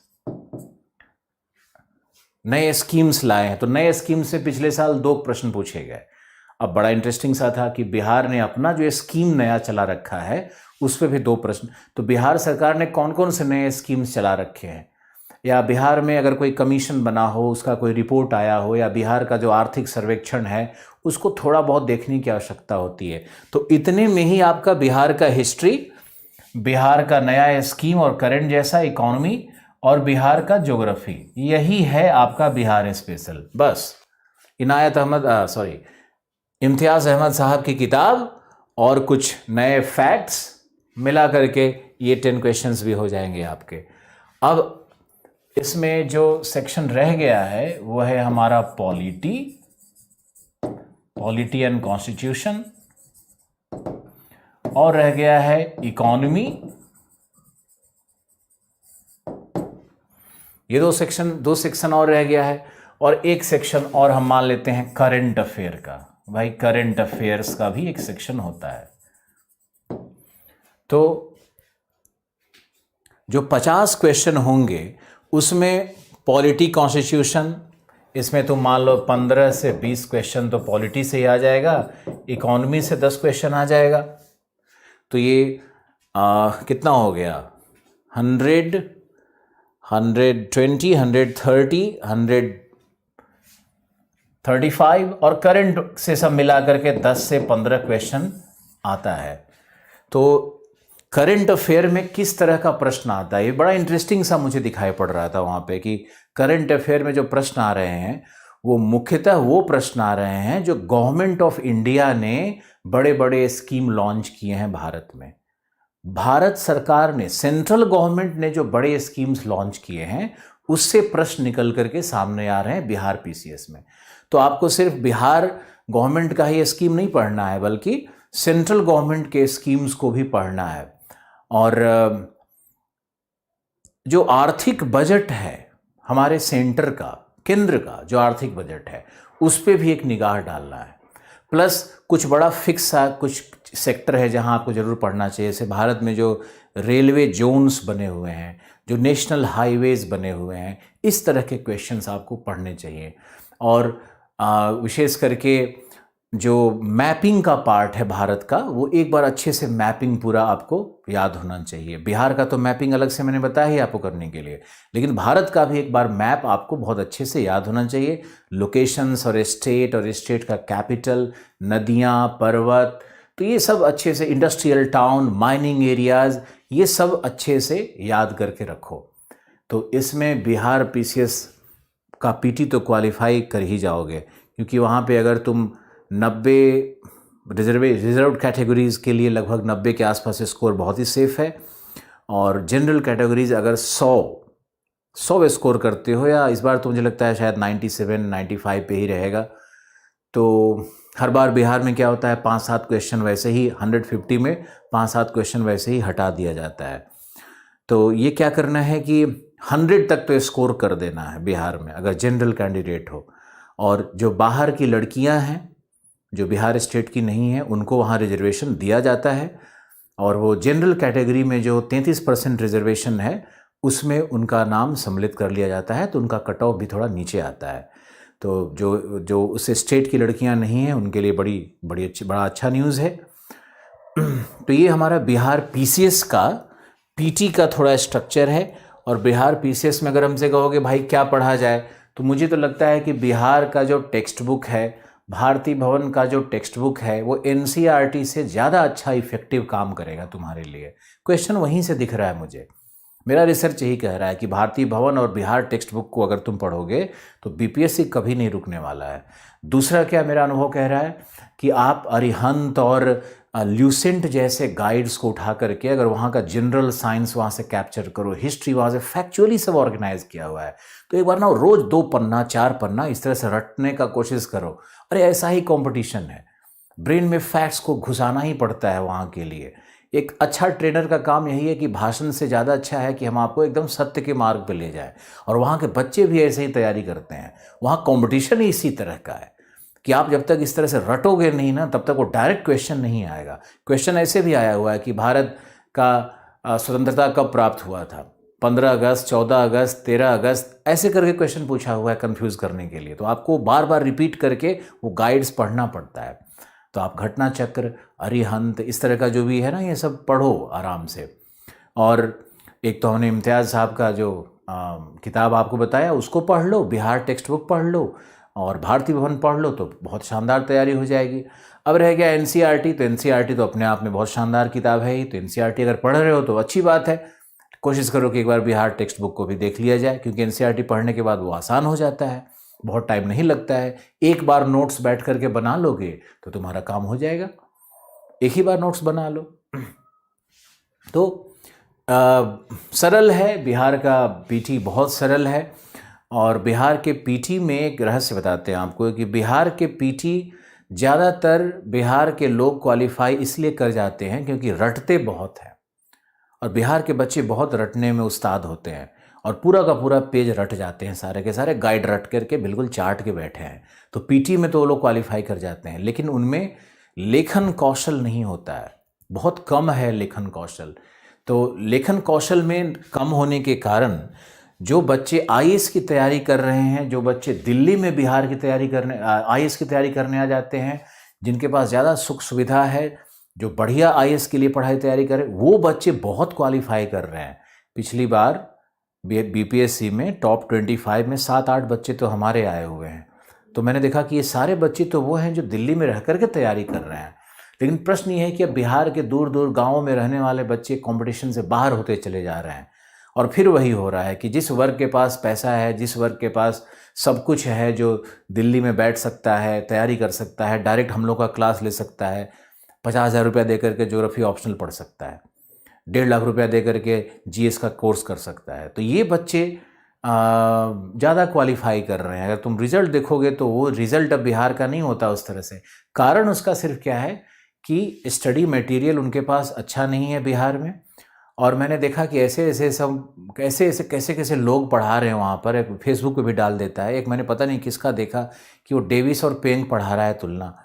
लाए हैं, तो नए स्कीम से पिछले साल 2 प्रश्न पूछे गए। अब बड़ा इंटरेस्टिंग सा था कि बिहार ने अपना जो स्कीम नया चला रखा है उस पर भी 2 प्रश्न। तो बिहार सरकार ने कौन कौन से नए स्कीम्स चला रखे हैं, या बिहार में अगर कोई कमीशन बना हो, उसका कोई रिपोर्ट आया हो, या बिहार का जो आर्थिक सर्वेक्षण है उसको थोड़ा बहुत देखने की आवश्यकता होती है। तो इतने में ही आपका बिहार का हिस्ट्री, बिहार का नया स्कीम और करंट जैसा इकोनॉमी, और बिहार का ज्योग्राफी, यही है आपका बिहार स्पेशल। बस इम्तियाज़ अहमद साहब की किताब और कुछ नए फैक्ट्स मिला करके ये 10 क्वेश्चंस भी हो जाएंगे आपके। अब इसमें जो सेक्शन रह गया है वो है हमारा पॉलिटी एंड कॉन्स्टिट्यूशन, और रह गया है इकोनॉमी, ये दो सेक्शन और रह गया है, और एक सेक्शन और हम मान लेते हैं करंट अफेयर का। भाई करंट अफेयर्स का भी एक सेक्शन होता है। तो जो 50 क्वेश्चन होंगे उसमें पॉलिटी कॉन्स्टिट्यूशन, इसमें तुम मान लो 15 से 20 क्वेश्चन तो पॉलिटी से ही आ जाएगा, इकोनॉमी से 10 क्वेश्चन आ जाएगा। तो ये कितना हो गया, 100, 120, 130, 135, और करंट से सब मिला करके 10 से 15 क्वेश्चन आता है। तो करंट अफेयर में किस तरह का प्रश्न आता है, ये बड़ा इंटरेस्टिंग सा मुझे दिखाई पड़ रहा था वहाँ पे कि करंट अफेयर में जो प्रश्न आ रहे हैं वो मुख्यतः वो प्रश्न आ रहे हैं जो गवर्नमेंट ऑफ इंडिया ने बड़े बड़े स्कीम लॉन्च किए हैं भारत में। भारत सरकार ने, सेंट्रल गवर्नमेंट ने जो बड़े स्कीम्स लॉन्च किए हैं उससे प्रश्न निकल करके सामने आ रहे हैं बिहार पीसीएस में। तो आपको सिर्फ बिहार गवर्नमेंट का ही स्कीम नहीं पढ़ना है बल्कि सेंट्रल गवर्नमेंट के स्कीम्स को भी पढ़ना है। और जो आर्थिक बजट है हमारे सेंटर का, केंद्र का जो आर्थिक बजट है उस पे भी एक निगाह डालना है। प्लस कुछ बड़ा फिक्स सा कुछ सेक्टर है जहां आपको जरूर पढ़ना चाहिए। जैसे भारत में जो रेलवे जोन्स बने हुए हैं, जो नेशनल हाईवेज बने हुए हैं, इस तरह के क्वेश्चंस आपको पढ़ने चाहिए। और विशेष करके जो मैपिंग का पार्ट है भारत का, वो एक बार अच्छे से मैपिंग पूरा आपको याद होना चाहिए। बिहार का तो मैपिंग अलग से मैंने बताया ही आपको करने के लिए, लेकिन भारत का भी एक बार मैप आपको बहुत अच्छे से याद होना चाहिए। लोकेशंस और स्टेट का कैपिटल, नदियाँ, पर्वत, तो ये सब अच्छे से, इंडस्ट्रियल टाउन, माइनिंग एरियाज़, ये सब अच्छे से याद करके रखो। तो इसमें बिहार पीसीएस का पीटी तो क्वालिफाई कर ही जाओगे, क्योंकि वहाँ पे अगर तुम 90 रिजर्व कैटेगरीज़ के लिए लगभग 90 के आसपास स्कोर बहुत ही सेफ है, और जनरल कैटेगरीज अगर 100 स्कोर करते हो, या इस बार तो मुझे लगता है शायद 97, 95 पे ही रहेगा। तो हर बार बिहार में क्या होता है, 5-7 क्वेश्चन वैसे ही 150 में 5-7 क्वेश्चन वैसे ही हटा दिया जाता है। तो ये क्या करना है कि 100 तक तो स्कोर कर देना है बिहार में अगर जनरल कैंडिडेट हो। और जो बाहर की लड़कियां हैं जो बिहार स्टेट की नहीं है, उनको वहाँ रिजर्वेशन दिया जाता है, और वो जनरल कैटेगरी में जो 33% रिजर्वेशन है उसमें उनका नाम सम्मिलित कर लिया जाता है, तो उनका कट ऑफ भी थोड़ा नीचे आता है। तो जो उस स्टेट की लड़कियां नहीं हैं उनके लिए बड़ा अच्छा न्यूज़ है। तो ये हमारा बिहार पीसीएस का पीटी का थोड़ा स्ट्रक्चर है। और बिहार पीसीएस में अगर हमसे कहोगे भाई क्या पढ़ा जाए, तो मुझे तो लगता है कि बिहार का जो टेक्स्ट बुक है, भारती भवन का जो टेक्स्ट बुक है, वो एनसीईआरटी से ज़्यादा अच्छा इफेक्टिव काम करेगा तुम्हारे लिए। क्वेश्चन वहीं से दिख रहा है मुझे, मेरा रिसर्च यही कह रहा है कि भारती भवन और बिहार टेक्स्ट बुक को अगर तुम पढ़ोगे तो बीपीएससी कभी नहीं रुकने वाला है। दूसरा क्या मेरा अनुभव कह रहा है कि आप अरिहंत और ल्यूसेंट जैसे गाइड्स को उठा करके अगर वहाँ का जनरल साइंस वहाँ से कैप्चर करो, हिस्ट्री वहाँ से फैक्चुअली सब ऑर्गेनाइज किया हुआ है, तो एक बार ना रोज 2 पन्ना 4 पन्ना इस तरह से रटने का कोशिश करो। अरे ऐसा ही कंपटीशन है, ब्रेन में फैक्ट्स को घुसाना ही पड़ता है वहाँ के लिए। एक अच्छा ट्रेनर का काम यही है कि भाषण से ज़्यादा अच्छा है कि हम आपको एकदम सत्य के मार्ग पर ले जाएं। और वहाँ के बच्चे भी ऐसे ही तैयारी करते हैं, वहाँ कंपटीशन ही इसी तरह का है कि आप जब तक इस तरह से रटोगे नहीं ना, तब तक वो डायरेक्ट क्वेश्चन नहीं आएगा। क्वेश्चन ऐसे भी आया हुआ है कि भारत का स्वतंत्रता कब प्राप्त हुआ था, 15 अगस्त, 14 अगस्त, 13 अगस्त, ऐसे करके क्वेश्चन पूछा हुआ है कंफ्यूज करने के लिए। तो आपको बार बार रिपीट करके वो गाइड्स पढ़ना पड़ता है। तो आप घटना चक्र, अरिहंत, इस तरह का जो भी है ना, ये सब पढ़ो आराम से। और एक तो हमने इम्तियाज़ साहब का जो किताब आपको बताया उसको पढ़ लो, बिहार टेक्स्ट बुक पढ़ लो, और भारती भवन पढ़ लो, तो बहुत शानदार तैयारी हो जाएगी। अब रह गया एनसीईआरटी, तो एनसीईआरटी तो अपने आप में बहुत शानदार किताब है ही। तो एनसीईआरटी अगर पढ़ रहे हो तो अच्छी बात है, कोशिश करो कि एक बार बिहार टेक्स्ट बुक को भी देख लिया जाए, क्योंकि एनसीईआरटी पढ़ने के बाद वो आसान हो जाता है, बहुत टाइम नहीं लगता है। एक बार नोट्स बैठ करके बना लोगे तो तुम्हारा काम हो जाएगा, एक ही बार नोट्स बना लो। तो सरल है, बिहार का पीटी बहुत सरल है। और बिहार के पीटी में एक रहस्य बताते हैं आपको कि बिहार के पीटी ज़्यादातर बिहार के लोग क्वालिफाई इसलिए कर जाते हैं क्योंकि रटते बहुत हैं, और बिहार के बच्चे बहुत रटने में उस्ताद होते हैं। और पूरा का पूरा पेज रट जाते हैं, सारे के सारे गाइड रट करके बिल्कुल चाट के बैठे हैं। तो पीटी में तो वो लोग क्वालिफाई कर जाते हैं, लेकिन उनमें लेखन कौशल नहीं होता है, बहुत कम है लेखन कौशल। तो लेखन कौशल में कम होने के कारण जो बच्चे आईएएस की तैयारी कर रहे हैं, जो बच्चे दिल्ली में बिहार की तैयारी करने आईएएस की तैयारी करने आ जाते हैं, जिनके पास ज़्यादा सुख सुविधा है, जो बढ़िया आईएएस के लिए पढ़ाई तैयारी करें, वो बच्चे बहुत क्वालिफाई कर रहे हैं। पिछली बार बीपीएससी में टॉप 25 में 7-8 बच्चे तो हमारे आए हुए हैं। तो मैंने देखा कि ये सारे बच्चे तो वो हैं जो दिल्ली में रह करके तैयारी कर रहे हैं। लेकिन प्रश्न ये है कि अब बिहार के दूर दूर गाँवों में रहने वाले बच्चे कंपटीशन से बाहर होते चले जा रहे हैं। और फिर वही हो रहा है कि जिस वर्ग के पास पैसा है, जिस वर्ग के पास सब कुछ है, जो दिल्ली में बैठ सकता है, तैयारी कर सकता है, डायरेक्ट हम लोग का क्लास ले सकता है, 50,000 रुपया दे करके ज्योग्राफी ऑप्शनल पढ़ सकता है, 1.5 लाख रुपया दे करके जीएस का कोर्स कर सकता है, तो ये बच्चे ज़्यादा क्वालिफाई कर रहे हैं। अगर तुम रिज़ल्ट देखोगे तो वो रिज़ल्ट अब बिहार का नहीं होता उस तरह से। कारण उसका सिर्फ क्या है कि स्टडी मटेरियल उनके पास अच्छा नहीं है बिहार में। और मैंने देखा कि कैसे कैसे लोग पढ़ा रहे हैं वहाँ पर। एक फेसबुक पे भी डाल देता है, एक मैंने पता नहीं किसका देखा कि वो डेविस और पेंग पढ़ा रहा है तुलना,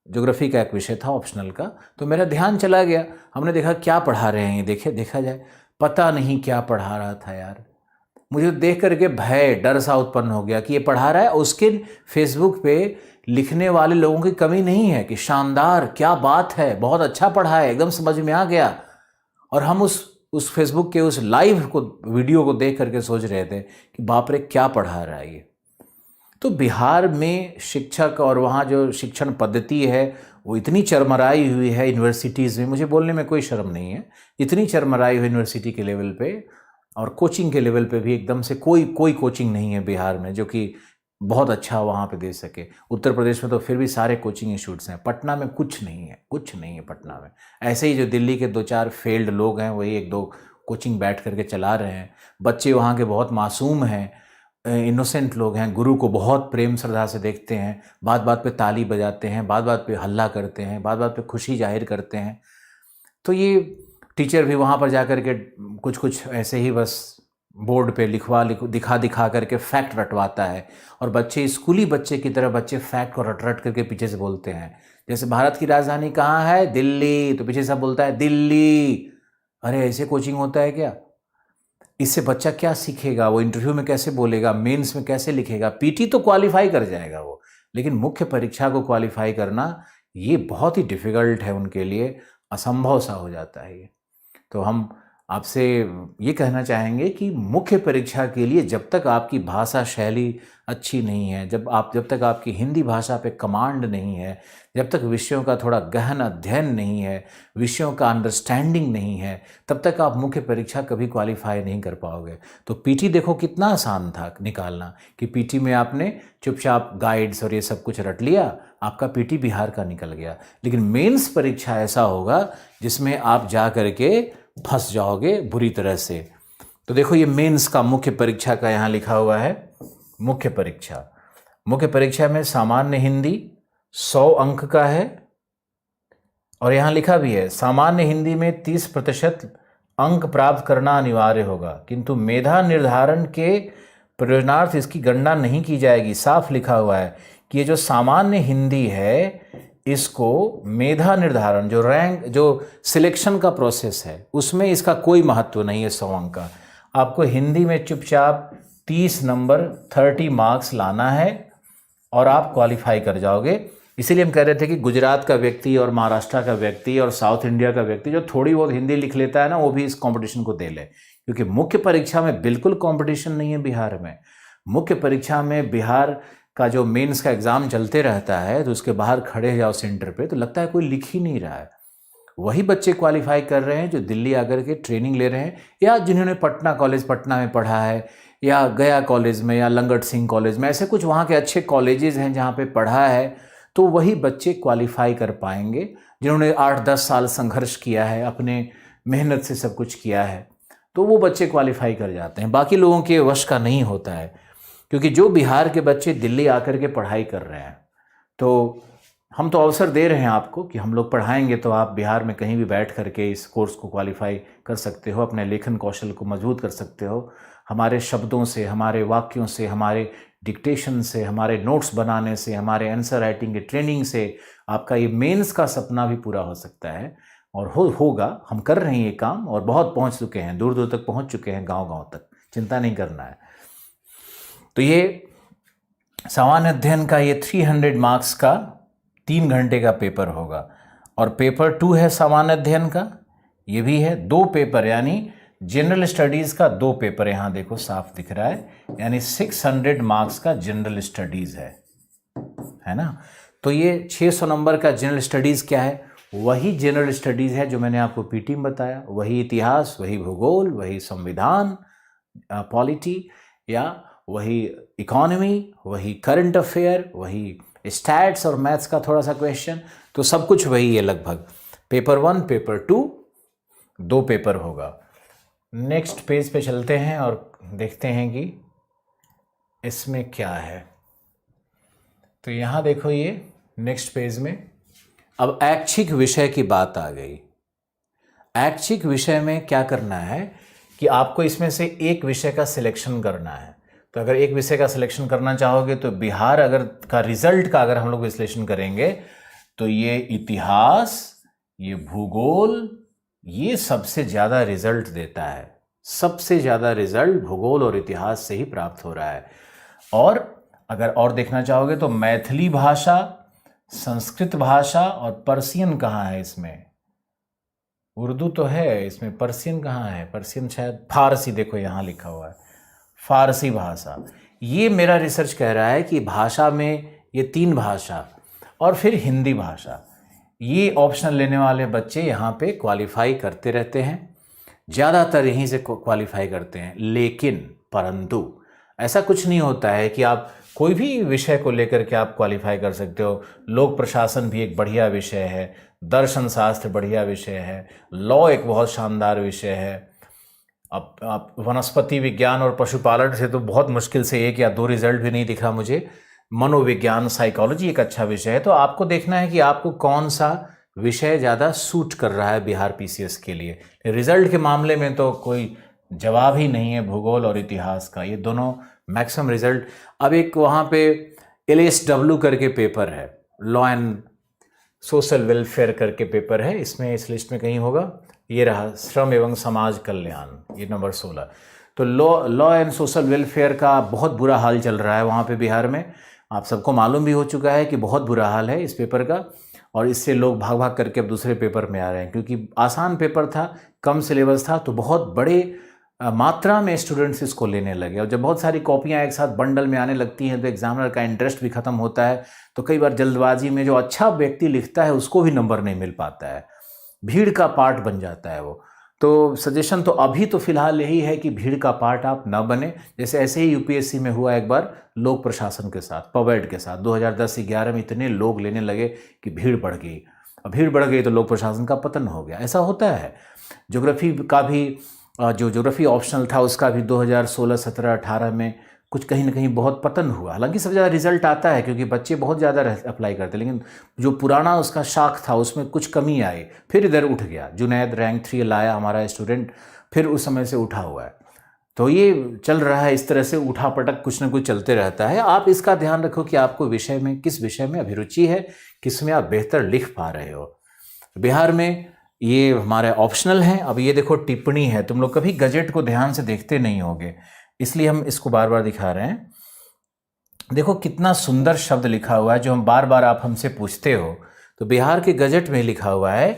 ज्योग्राफी का एक विषय था ऑप्शनल का। तो मेरा ध्यान चला गया, हमने देखा क्या पढ़ा रहे हैं ये, देखा जाए, पता नहीं क्या पढ़ा रहा था यार। मुझे देख करके भय, डर सा उत्पन्न हो गया कि ये पढ़ा रहा है। उसके फेसबुक पे लिखने वाले लोगों की कमी नहीं है कि शानदार, क्या बात है, बहुत अच्छा पढ़ा है, एकदम समझ में आ गया। और हम उस फेसबुक के उस लाइव को, वीडियो को देख करके सोच रहे थे कि बाप रे क्या पढ़ा रहा है ये। तो बिहार में शिक्षक और वहाँ जो शिक्षण पद्धति है वो इतनी चरमराई हुई है यूनिवर्सिटीज़ में, मुझे बोलने में कोई शर्म नहीं है, इतनी चरमराई हुई यूनिवर्सिटी के लेवल पे और कोचिंग के लेवल पे भी एकदम से कोई कोचिंग नहीं है बिहार में जो कि बहुत अच्छा वहाँ पे दे सके। उत्तर प्रदेश में तो फिर भी सारे कोचिंग इंस्टीट्यूट्स हैं, पटना में कुछ नहीं है पटना में। ऐसे ही जो दिल्ली के 2-4 फेल्ड लोग हैं वही 1-2 कोचिंग बैठ करके चला रहे हैं। बच्चे वहाँ के बहुत मासूम हैं, इनोसेंट लोग हैं, गुरु को बहुत प्रेम श्रद्धा से देखते हैं, बात बात पे ताली बजाते हैं, बात बात पे हल्ला करते हैं, बात बात पे खुशी जाहिर करते हैं। तो ये टीचर भी वहाँ पर जा कर के कुछ ऐसे ही बस बोर्ड पे दिखा करके फैक्ट रटवाता है। और बच्चे स्कूली बच्चे की तरह बच्चे फैक्ट को रट करके पीछे से बोलते हैं। जैसे भारत की राजधानी कहाँ है? दिल्ली, तो पीछे सब बोलता है दिल्ली। अरे ऐसे कोचिंग होता है क्या? इससे बच्चा क्या सीखेगा? वो इंटरव्यू में कैसे बोलेगा, मेंस में कैसे लिखेगा? पीटी तो क्वालिफाई कर जाएगा वो, लेकिन मुख्य परीक्षा को क्वालिफाई करना ये बहुत ही डिफ़िकल्ट है उनके लिए, असंभव सा हो जाता है ये। तो हम आपसे ये कहना चाहेंगे कि मुख्य परीक्षा के लिए जब तक आपकी भाषा शैली अच्छी नहीं है, जब तक आपकी हिंदी भाषा पे कमांड नहीं है, जब तक विषयों का थोड़ा गहन अध्ययन नहीं है, विषयों का अंडरस्टैंडिंग नहीं है, तब तक आप मुख्य परीक्षा कभी क्वालिफाई नहीं कर पाओगे। तो पीटी देखो कितना आसान था निकालना कि पीटी में आपने चुपचाप गाइड्स और ये सब कुछ रट लिया, आपका पीटी बिहार का निकल गया। लेकिन मेंस परीक्षा ऐसा होगा जिसमें आप जा करके फंस जाओगे बुरी तरह से। तो देखो ये मेंस का मुख्य परीक्षा का यहाँ लिखा हुआ है। मुख्य परीक्षा में सामान्य हिंदी 100 अंक का है और यहाँ लिखा भी है सामान्य हिंदी में 30% अंक प्राप्त करना अनिवार्य होगा, किंतु मेधा निर्धारण के प्रयोजनार्थ इसकी गणना नहीं की जाएगी। साफ लिखा हुआ है कि ये जो सामान्य हिंदी है इसको मेधा निर्धारण, जो रैंक, जो सिलेक्शन का प्रोसेस है, उसमें इसका कोई महत्व नहीं है 100 अंक का। आपको हिंदी में चुपचाप 30 नंबर 30 मार्क्स लाना है और आप क्वालिफाई कर जाओगे। इसीलिए हम कह रहे थे कि गुजरात का व्यक्ति और महाराष्ट्र का व्यक्ति और साउथ इंडिया का व्यक्ति जो थोड़ी बहुत हिंदी लिख लेता है ना, वो भी इस कंपटीशन को दे ले, क्योंकि मुख्य परीक्षा में बिल्कुल कंपटीशन नहीं है बिहार में। मुख्य परीक्षा में बिहार का जो मेंस का एग्ज़ाम चलते रहता है तो उसके बाहर खड़े जाओ सेंटर पे तो लगता है कोई लिख ही नहीं रहा है। वही बच्चे क्वालिफाई कर रहे हैं जो दिल्ली आकर के ट्रेनिंग ले रहे हैं, या जिन्होंने पटना में पढ़ा है, या गया कॉलेज में, या लंगट सिंह कॉलेज में, ऐसे कुछ वहाँ के अच्छे कॉलेजेस हैं जहाँ पे पढ़ा है। तो वही बच्चे क्वालिफाई कर पाएंगे जिन्होंने 8-10 साल संघर्ष किया है, अपने मेहनत से सब कुछ किया है, तो वो बच्चे क्वालिफाई कर जाते हैं। बाकी लोगों के वश का नहीं होता है, क्योंकि जो बिहार के बच्चे दिल्ली आकर के पढ़ाई कर रहे हैं, तो हम तो अवसर दे रहे हैं आपको कि हम लोग पढ़ाएंगे तो आप बिहार में कहीं भी बैठ करके इस कोर्स को क्वालिफाई कर सकते हो, अपने लेखन कौशल को मजबूत कर सकते हो। हमारे शब्दों से, हमारे वाक्यों से, हमारे डिक्टेशन से, हमारे नोट्स बनाने से, हमारे आंसर राइटिंग की ट्रेनिंग से आपका ये मेंस का सपना भी पूरा हो सकता है। और होगा, हम कर रहे हैं ये काम और बहुत पहुंच चुके हैं, दूर दूर तक पहुंच चुके हैं, गांव-गांव तक, चिंता नहीं करना है। तो ये सामान्य अध्ययन का ये 300 मार्क्स का 3 घंटे का पेपर होगा। और पेपर 2 है सामान्य अध्ययन का, ये भी है 2 पेपर, यानी जनरल स्टडीज़ का 2 पेपर, यहाँ देखो साफ दिख रहा है, यानी 600 मार्क्स का जनरल स्टडीज़ है ना। तो ये 600 नंबर का जनरल स्टडीज़ क्या है? वही जनरल स्टडीज़ है जो मैंने आपको पीटी में बताया, वही इतिहास, वही भूगोल, वही संविधान पॉलिटी, या वही इकोनॉमी, वही करंट अफेयर, वही स्टैट्स और मैथ्स का थोड़ा सा क्वेश्चन, तो सब कुछ वही है लगभग। पेपर 1, पेपर 2, 2 पेपर होगा। नेक्स्ट पेज पे चलते हैं और देखते हैं कि इसमें क्या है। तो यहाँ देखो, ये नेक्स्ट पेज में अब ऐच्छिक विषय की बात आ गई। ऐच्छिक विषय में क्या करना है कि आपको इसमें से एक विषय का सिलेक्शन करना है। तो अगर एक विषय का सिलेक्शन करना चाहोगे तो बिहार अगर का रिजल्ट का अगर हम लोग विश्लेषण करेंगे तो ये इतिहास, ये भूगोल, ये सबसे ज़्यादा रिजल्ट देता है। सबसे ज़्यादा रिजल्ट भूगोल और इतिहास से ही प्राप्त हो रहा है। और अगर और देखना चाहोगे तो मैथिली भाषा, संस्कृत भाषा और पर्शियन कहाँ है इसमें? उर्दू तो है इसमें, पर्शियन कहाँ है? पर्शियन शायद फारसी, देखो यहाँ लिखा हुआ है फारसी भाषा। ये मेरा रिसर्च कह रहा है कि भाषा में ये 3 भाषा और फिर हिंदी भाषा, ये ऑप्शन लेने वाले बच्चे यहाँ पे क्वालिफाई करते रहते हैं, ज़्यादातर यहीं से क्वालिफाई करते हैं। लेकिन परंतु ऐसा कुछ नहीं होता है कि आप कोई भी विषय को लेकर के आप क्वालिफाई कर सकते हो। लोक प्रशासन भी एक बढ़िया विषय है, दर्शन शास्त्र बढ़िया विषय है, लॉ एक बहुत शानदार विषय है। अब वनस्पति विज्ञान और पशुपालन से तो बहुत मुश्किल से 1 या 2 रिजल्ट भी नहीं दिखा मुझे। मनोविज्ञान, साइकोलॉजी एक अच्छा विषय है। तो आपको देखना है कि आपको कौन सा विषय ज़्यादा सूट कर रहा है बिहार पीसीएस के लिए। रिजल्ट के मामले में तो कोई जवाब ही नहीं है भूगोल और इतिहास का, ये दोनों मैक्सिमम रिजल्ट। अब एक वहाँ पे LSW करके पेपर है, लॉ एंड सोशल वेलफेयर करके पेपर है, इसमें इस लिस्ट में कहीं होगा, ये रहा श्रम एवं समाज कल्याण, ये नंबर 16। तो लॉ एंड सोशल वेलफेयर का बहुत बुरा हाल चल रहा है वहाँ पे बिहार में। आप सबको मालूम भी हो चुका है कि बहुत बुरा हाल है इस पेपर का, और इससे लोग भाग भाग करके अब दूसरे पेपर में आ रहे हैं, क्योंकि आसान पेपर था, कम सिलेबस था, तो बहुत बड़े मात्रा में स्टूडेंट्स इसको लेने लगे। और जब बहुत सारी कॉपियाँ एक साथ बंडल में आने लगती हैं तो एग्जामिनर का इंटरेस्ट भी खत्म होता है। तो कई बार जल्दबाजी में जो अच्छा व्यक्ति लिखता है उसको भी नंबर नहीं मिल पाता है, भीड़ का पार्ट बन जाता है वो। तो सजेशन तो अभी तो फिलहाल यही है कि भीड़ का पार्ट आप ना बने। जैसे ऐसे ही यूपीएससी में हुआ एक बार लोक प्रशासन के साथ, पवेड के साथ, 2010-11 में इतने लोग लेने लगे कि भीड़ बढ़ गई। अब भीड़ बढ़ गई तो लोक प्रशासन का पतन हो गया। ऐसा होता है। ज्योग्राफी का भी जो ज्योग्राफी ऑप्शनल था उसका भी 2016, 17, 18 में कुछ कहीं ना कहीं बहुत पतन हुआ। हालांकि सबसे ज़्यादा रिजल्ट आता है क्योंकि बच्चे बहुत ज़्यादा अप्लाई करते, लेकिन जो पुराना उसका शाख था उसमें कुछ कमी आई, फिर इधर उठ गया। जुनैद रैंक 3 लाया हमारा स्टूडेंट, फिर उस समय से उठा हुआ है। तो ये चल रहा है, इस तरह से उठा पटक कुछ ना कुछ चलते रहता है। आप इसका ध्यान रखो कि आपको विषय में, किस विषय में अभिरुचि है, किस में आप बेहतर लिख पा रहे हो। बिहार में ये हमारे ऑप्शनल हैं। अब ये देखो टिप्पणी है, तुम लोग कभी गजेट को ध्यान से देखते नहीं होगे, इसलिए हम इसको बार बार दिखा रहे हैं। देखो कितना सुंदर शब्द लिखा हुआ है जो हम बार बार आप हमसे पूछते हो। तो बिहार के गजेट में लिखा हुआ है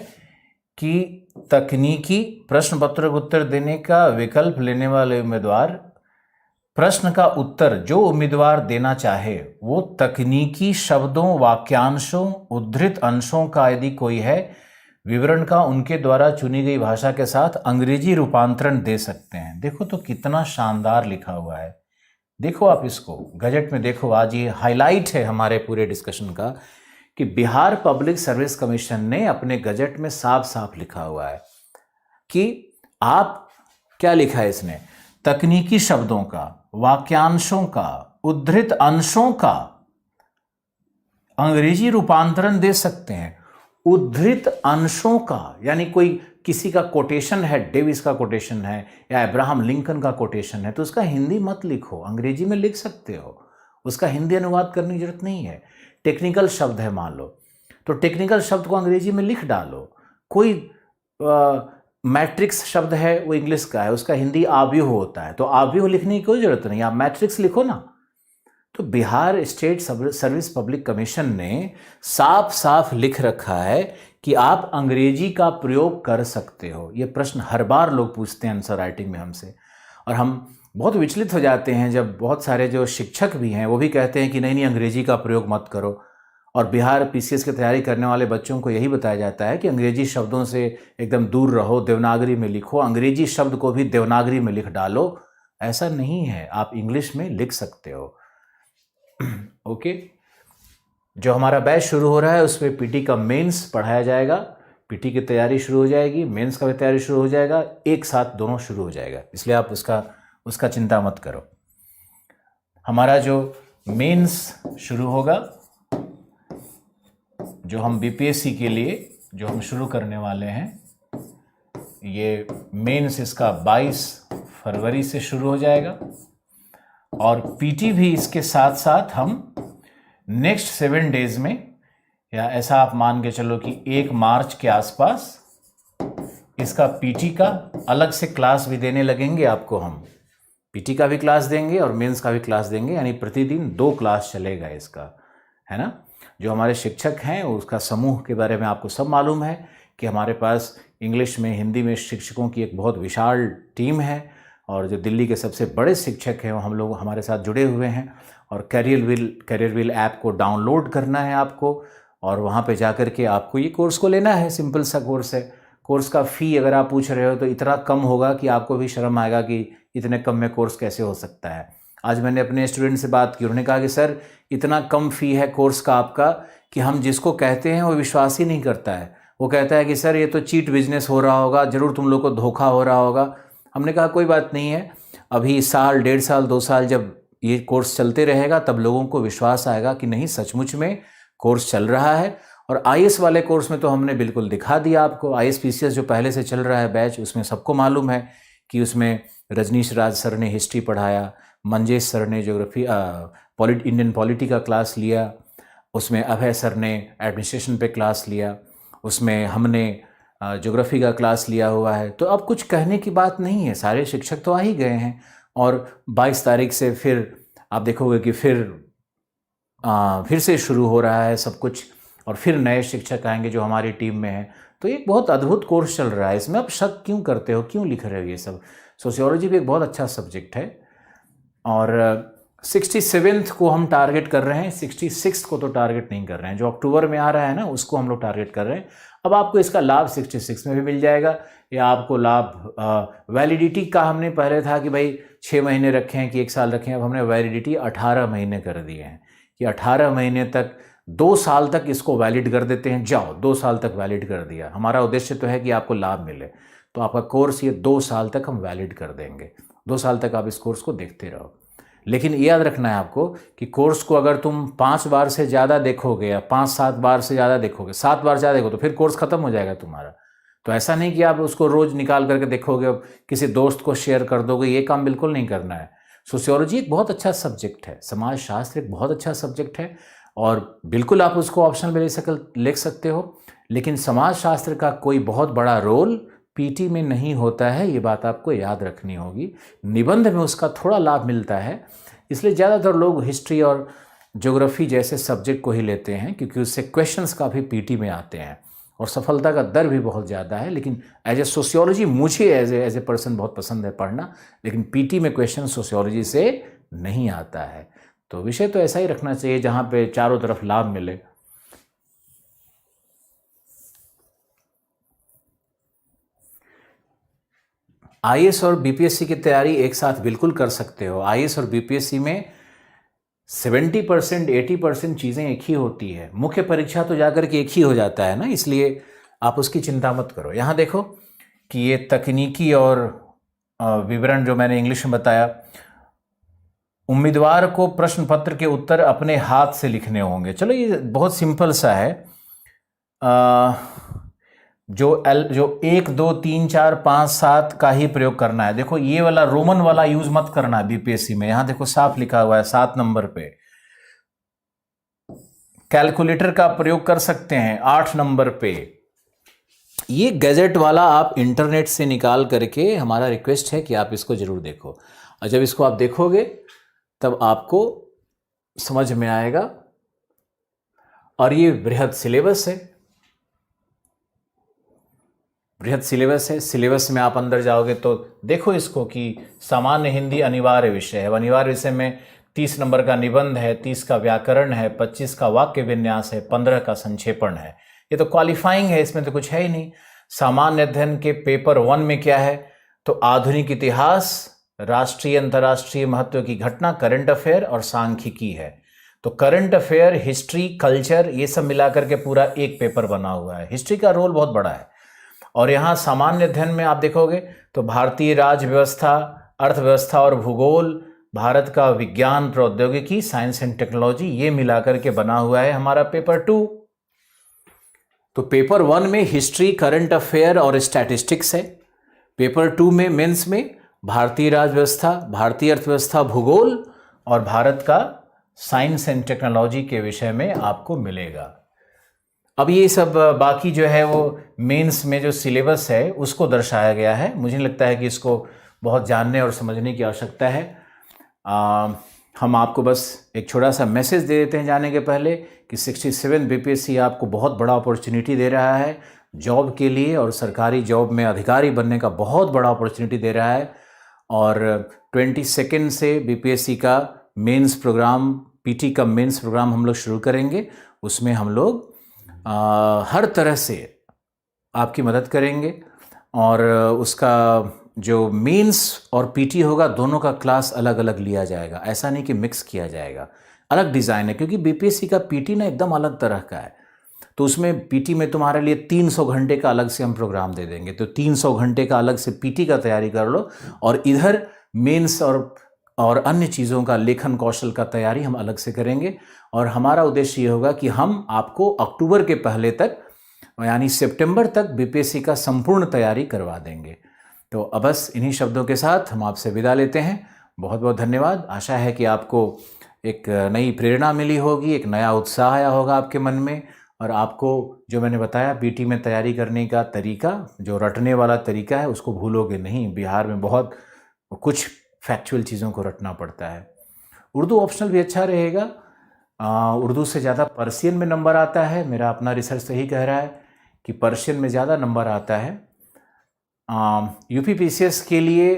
कि तकनीकी प्रश्न पत्र का उत्तर देने का विकल्प लेने वाले उम्मीदवार, प्रश्न का उत्तर जो उम्मीदवार देना चाहे वो तकनीकी शब्दों, वाक्यांशों, उद्धृत अंशों का यदि कोई है विवरण का उनके द्वारा चुनी गई भाषा के साथ अंग्रेजी रूपांतरण दे सकते हैं। देखो तो कितना शानदार लिखा हुआ है। देखो आप इसको गजेट में देखो, आज ये हाईलाइट है हमारे पूरे डिस्कशन का कि बिहार पब्लिक सर्विस कमीशन ने अपने गजेट में साफ साफ लिखा हुआ है कि आप, क्या लिखा है इसने, तकनीकी शब्दों का, वाक्यांशों का, उद्धृत अंशों का अंग्रेजी रूपांतरण दे सकते हैं। उद्धृत अंशों का यानी कोई किसी का कोटेशन है, डेविस का कोटेशन है या अब्राहम लिंकन का कोटेशन है, तो उसका हिंदी मत लिखो, अंग्रेजी में लिख सकते हो, उसका हिंदी अनुवाद करने की जरूरत नहीं है। टेक्निकल शब्द है मान लो, तो टेक्निकल शब्द को अंग्रेजी में लिख डालो। कोई मैट्रिक्स शब्द है, वो इंग्लिश का है, उसका हिंदी आव्यूह होता है, तो आव्यूह लिखने की कोई जरूरत नहीं, आप मैट्रिक्स लिखो ना। तो Bihar state service public commission ने साफ साफ लिख रखा है कि आप अंग्रेजी का प्रयोग कर सकते हो। ये प्रश्न हर बार लोग पूछते हैं आंसर राइटिंग में हमसे, और हम बहुत विचलित हो जाते हैं जब बहुत सारे जो शिक्षक भी हैं वो भी कहते हैं कि नहीं नहीं अंग्रेजी का प्रयोग मत करो। और बिहार पीसीएस की तैयारी करने वाले बच्चों को यही बताया जाता है कि अंग्रेजी शब्दों से एकदम दूर रहो, देवनागरी में लिखो, अंग्रेजी शब्द को भी देवनागरी में लिख डालो। ऐसा नहीं है, आप इंग्लिश में लिख सकते हो। ओके, जो हमारा बैच शुरू हो रहा है उस पर पीटी का मेंस पढ़ाया जाएगा, पीटी की तैयारी शुरू हो जाएगी, मेंस का भी तैयारी शुरू हो जाएगा, एक साथ दोनों शुरू हो जाएगा, इसलिए आप उसका चिंता मत करो। हमारा जो मेंस शुरू होगा, जो हम बीपीएससी के लिए जो हम शुरू करने वाले हैं, ये मेंस इसका 22 फरवरी से शुरू हो जाएगा, और पीटी भी इसके साथ साथ हम नेक्स्ट 7 डेज में, या ऐसा आप मान के चलो कि 1 मार्च के आसपास इसका पीटी का अलग से क्लास भी देने लगेंगे आपको। हम पीटी का भी क्लास देंगे और मेंस का भी क्लास देंगे, यानी प्रतिदिन 2 क्लास चलेगा इसका, है ना। जो हमारे शिक्षक हैं उसका समूह के बारे में आपको सब मालूम है कि हमारे पास इंग्लिश में, हिंदी में शिक्षकों की एक बहुत विशाल टीम है, और जो दिल्ली के सबसे बड़े शिक्षक हैं वो हम लोग हमारे साथ जुड़े हुए हैं। और करियर व्हील ऐप को डाउनलोड करना है आपको, और वहाँ पे जाकर के आपको ये कोर्स को लेना है। सिंपल सा कोर्स है। कोर्स का फ़ी अगर आप पूछ रहे हो तो इतना कम होगा कि आपको भी शर्म आएगा कि इतने कम में कोर्स कैसे हो सकता है। आज मैंने अपने स्टूडेंट से बात की, उन्होंने कहा कि सर इतना कम फ़ी है कोर्स का आपका कि हम जिसको कहते हैं वो विश्वास ही नहीं करता है। वो कहता है कि सर ये तो चीट बिजनेस हो रहा होगा, ज़रूर तुम लोग को धोखा हो रहा होगा। हमने कहा कोई बात नहीं है, अभी साल, 1.5 साल, 2 साल जब ये कोर्स चलते रहेगा तब लोगों को विश्वास आएगा कि नहीं सचमुच में कोर्स चल रहा है। और आईएएस वाले कोर्स में तो हमने बिल्कुल दिखा दिया आपको। आईएएस पीसीएस जो पहले से चल रहा है बैच, उसमें सबको मालूम है कि उसमें रजनीश राज सर ने हिस्ट्री पढ़ाया, मंजेश सर ने ज्योग्राफी इंडियन पॉलिटी का क्लास लिया, उसमें अभय सर ने एडमिनिस्ट्रेशन पे क्लास लिया, उसमें हमने ज्योग्राफी का क्लास लिया हुआ है। तो अब कुछ कहने की बात नहीं है, सारे शिक्षक तो आ ही गए हैं। और 22 तारीख से फिर आप देखोगे कि फिर से शुरू हो रहा है सब कुछ, और फिर नए शिक्षक आएंगे जो हमारी टीम में हैं। तो एक बहुत अद्भुत कोर्स चल रहा है, इसमें आप शक क्यों करते हो, क्यों लिख रहे हो ये सब। सोशियोलॉजी भी एक बहुत अच्छा सब्जेक्ट है, और 67th को हम टारगेट कर रहे हैं, 66th को तो टारगेट नहीं कर रहे हैं। जो अक्टूबर में आ रहा है ना, उसको हम लोग टारगेट कर रहे हैं। अब आपको इसका लाभ 66 में भी मिल जाएगा, या आपको लाभ वैलिडिटी का हमने पहले था कि भाई 6 महीने रखें कि 1 साल रखें, अब हमने वैलिडिटी 18 महीने कर दिए हैं कि 18 महीने तक, 2 साल तक इसको वैलिड कर देते हैं। जाओ 2 साल तक वैलिड कर दिया। हमारा उद्देश्य तो है कि आपको लाभ मिले, तो आपका कोर्स ये 2 साल तक हम वैलिड कर देंगे। 2 साल तक आप इस कोर्स को देखते रहो। लेकिन ये याद रखना है आपको कि कोर्स को अगर तुम 5 बार से ज़्यादा देखोगे, या 5-7 बार से ज़्यादा देखोगे, 7 बार ज़्यादा देखो, तो फिर कोर्स ख़त्म हो जाएगा तुम्हारा। तो ऐसा नहीं कि आप उसको रोज़ निकाल करके देखोगे, किसी दोस्त को शेयर कर दोगे, ये काम बिल्कुल नहीं करना है। सोशियोलॉजी एक बहुत अच्छा सब्जेक्ट है, समाज शास्त्र एक बहुत अच्छा सब्जेक्ट है, और बिल्कुल आप उसको ऑप्शनल में लिख सकते हो। लेकिन समाज शास्त्र का कोई बहुत बड़ा रोल पीटी में नहीं होता है, ये बात आपको याद रखनी होगी। निबंध में उसका थोड़ा लाभ मिलता है, इसलिए ज़्यादातर लोग हिस्ट्री और ज्योग्राफी जैसे सब्जेक्ट को ही लेते हैं, क्योंकि उससे क्वेश्चंस काफ़ी पीटी में आते हैं और सफलता का दर भी बहुत ज़्यादा है। लेकिन एज ए सोशियोलॉजी मुझे एज ए पर्सन बहुत पसंद है पढ़ना, लेकिन पीटी में क्वेश्चन सोशियोलॉजी से नहीं आता है। तो विषय तो ऐसा ही रखना चाहिए जहाँ पे चारों तरफ लाभ मिले। आईएएस और बीपीएससी की तैयारी एक साथ बिल्कुल कर सकते हो। आईएएस और बीपीएससी में 70% 80% चीज़ें एक ही होती है। मुख्य परीक्षा तो जाकर के एक ही हो जाता है ना, इसलिए आप उसकी चिंता मत करो। यहाँ देखो कि ये तकनीकी और विवरण जो मैंने इंग्लिश में बताया, उम्मीदवार को प्रश्न पत्र के उत्तर अपने हाथ से लिखने होंगे। चलो ये बहुत सिंपल सा है। जो 1 2 3 4 5 7 का ही प्रयोग करना है। देखो ये वाला रोमन वाला यूज मत करना है बीपीएससी में। यहां देखो साफ लिखा हुआ है 7 नंबर पे। कैलकुलेटर का प्रयोग कर सकते हैं 8 नंबर पे। ये गैजेट वाला आप इंटरनेट से निकाल करके, हमारा रिक्वेस्ट है कि आप इसको जरूर देखो, और जब इसको आप देखोगे तब आपको समझ में आएगा। और ये बृहद सिलेबस है, बृहद सिलेबस है। सिलेबस में आप अंदर जाओगे तो देखो इसको कि सामान्य हिंदी अनिवार्य विषय है। अनिवार्य विषय में 30 नंबर का निबंध है, 30 का व्याकरण है, 25 का वाक्य विन्यास है, 15 का संक्षेपण है। ये तो क्वालिफाइंग है, इसमें तो कुछ है ही नहीं। सामान्य अध्ययन के पेपर 1 में क्या है, तो आधुनिक इतिहास, राष्ट्रीय अंतर्राष्ट्रीय महत्व की घटना, करंट अफेयर और सांख्यिकी है। तो करंट अफेयर, हिस्ट्री, कल्चर, ये सब मिलाकर के पूरा एक पेपर बना हुआ है। हिस्ट्री का रोल बहुत बड़ा है। और यहाँ सामान्य अध्ययन में आप देखोगे तो भारतीय राज्य व्यवस्था, अर्थव्यवस्था और भूगोल, भारत का विज्ञान प्रौद्योगिकी, साइंस एंड टेक्नोलॉजी, ये मिलाकर के बना हुआ है हमारा पेपर 2। तो पेपर 1 में हिस्ट्री, करंट अफेयर और स्टैटिस्टिक्स है। पेपर 2 में मेंस में भारतीय राज्य व्यवस्था, भारतीय अर्थव्यवस्था, भूगोल और भारत का साइंस एंड टेक्नोलॉजी के विषय में आपको मिलेगा। अब ये सब बाकी जो है वो मेंस में जो सिलेबस है उसको दर्शाया गया है। मुझे नहीं लगता है कि इसको बहुत जानने और समझने की आवश्यकता है। हम आपको बस एक छोटा सा मैसेज दे देते हैं जाने के पहले कि 67 बीपीएससी आपको बहुत बड़ा अपॉर्चुनिटी दे रहा है जॉब के लिए, और सरकारी जॉब में अधिकारी बनने का बहुत बड़ा अपॉर्चुनिटी दे रहा है। और 22 से बीपीएससी का मेंस प्रोग्राम, पीटी का मेंस प्रोग्राम हम लोग शुरू करेंगे। उसमें हम लोग हर तरह से आपकी मदद करेंगे, और उसका जो मेंस और पीटी होगा दोनों का क्लास अलग अलग लिया जाएगा। ऐसा नहीं कि मिक्स किया जाएगा, अलग डिज़ाइन है, क्योंकि बीपीएससी का पीटी ना एकदम अलग तरह का है। तो उसमें पीटी में तुम्हारे लिए 300 घंटे का अलग से हम प्रोग्राम दे देंगे। तो 300 घंटे का अलग से पीटी का तैयारी कर लो, और इधर मेंस और अन्य चीज़ों का, लेखन कौशल का तैयारी हम अलग से करेंगे। और हमारा उद्देश्य ये होगा कि हम आपको अक्टूबर के पहले तक, यानी सितंबर तक बीपीएससी का संपूर्ण तैयारी करवा देंगे। तो अब बस इन्हीं शब्दों के साथ हम आपसे विदा लेते हैं। बहुत बहुत धन्यवाद। आशा है कि आपको एक नई प्रेरणा मिली होगी, एक नया उत्साह आया होगा आपके मन में, और आपको जो मैंने बताया पीटी में तैयारी करने का तरीका, जो रटने वाला तरीका है, उसको भूलोगे नहीं। बिहार में बहुत कुछ फैक्चुअल चीज़ों को रटना पड़ता है। उर्दू ऑप्शनल भी अच्छा रहेगा। उर्दू से ज़्यादा पर्शियन में नंबर आता है। मेरा अपना रिसर्च सही कह रहा है कि पर्शियन में ज़्यादा नंबर आता है। यूपीपीसीएस के लिए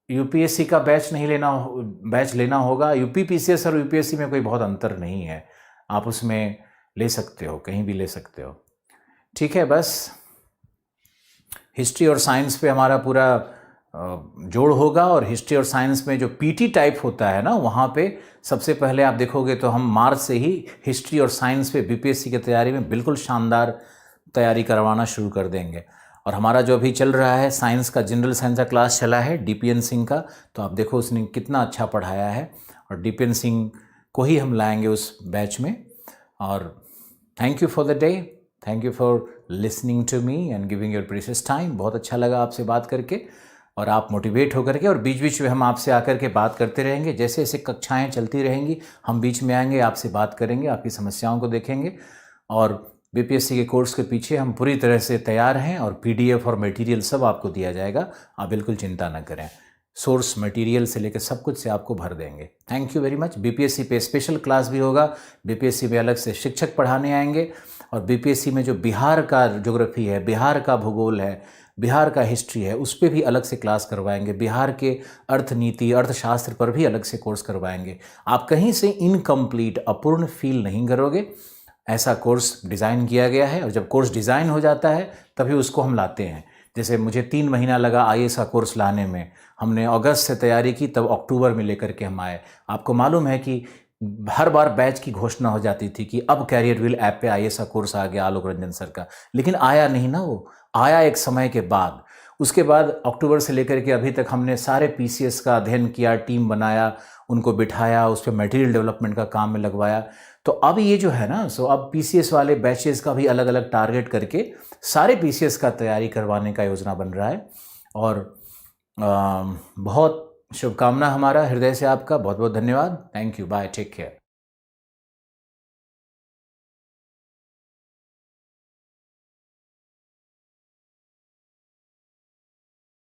यूपीएससी का बैच लेना होगा। यूपीपीसीएस और यूपीएससी में कोई बहुत अंतर नहीं है, आप उसमें ले सकते हो, कहीं भी ले सकते हो। ठीक है, बस हिस्ट्री और साइंस पे हमारा पूरा जोड़ होगा। और हिस्ट्री और साइंस में जो पीटी टाइप होता है ना, वहाँ पे सबसे पहले आप देखोगे तो हम मार्च से ही हिस्ट्री और साइंस पे बीपीएससी की तैयारी में बिल्कुल शानदार तैयारी करवाना शुरू कर देंगे। और हमारा जो अभी चल रहा है साइंस का, जनरल साइंस का क्लास चला है डीपीएन सिंह का, तो आप देखो उसने कितना अच्छा पढ़ाया है, और डीपीएन सिंह को ही हम लाएंगे उस बैच में। और thank you for the day, thank you for listening to me and giving your precious time. बहुत अच्छा लगा आपसे बात करके, और आप मोटिवेट होकर के, और बीच बीच में हम आपसे आकर के बात करते रहेंगे। जैसे जैसे कक्षाएं चलती रहेंगी हम बीच में आएंगे, आपसे बात करेंगे, आपकी समस्याओं को देखेंगे। और बीपीएससी के कोर्स के पीछे हम पूरी तरह से तैयार हैं, और पीडीएफ और मटेरियल सब आपको दिया जाएगा। आप बिल्कुल चिंता न करें, सोर्स मटेरियल से लेकर सब कुछ से आपको भर देंगे। Thank you very much. BPSC पे स्पेशल क्लास भी होगा, बीपीएससी में अलग से शिक्षक पढ़ाने आएंगे, और बीपीएससी में जो बिहार का ज्योग्राफी है, बिहार का भूगोल है, बिहार का हिस्ट्री है, उस पर भी अलग से क्लास करवाएंगे। बिहार के अर्थनीति, अर्थशास्त्र पर भी अलग से कोर्स करवाएंगे। आप कहीं से इनकम्प्लीट, अपूर्ण फील नहीं करोगे। ऐसा कोर्स डिज़ाइन किया गया है, और जब कोर्स डिज़ाइन हो जाता है तभी उसको हम लाते हैं। जैसे मुझे 3 महीना लगा आईएएस का कोर्स लाने में, हमने अगस्त से तैयारी की, तब अक्टूबर में लेकर के हम आए। आपको मालूम है कि हर बार बैच की घोषणा हो जाती थी कि अब कैरियर व्हील ऐप पे आईएएस का कोर्स आ गया आलोक रंजन सर का, लेकिन आया नहीं ना, वो आया एक समय के बाद। उसके बाद अक्टूबर से लेकर के अभी तक हमने सारे पीसीएस का अध्ययन किया, टीम बनाया, उनको बिठाया, उस पर मटेरियल डेवलपमेंट का काम में लगवाया। तो अब ये जो है ना, सो अब पीसीएस वाले बैचेस का भी अलग अलग टारगेट करके सारे पीसीएस का तैयारी करवाने का योजना बन रहा है। और बहुत शुभकामना हमारा हृदय से आपका, बहुत बहुत धन्यवाद। Thank you, bye, take care.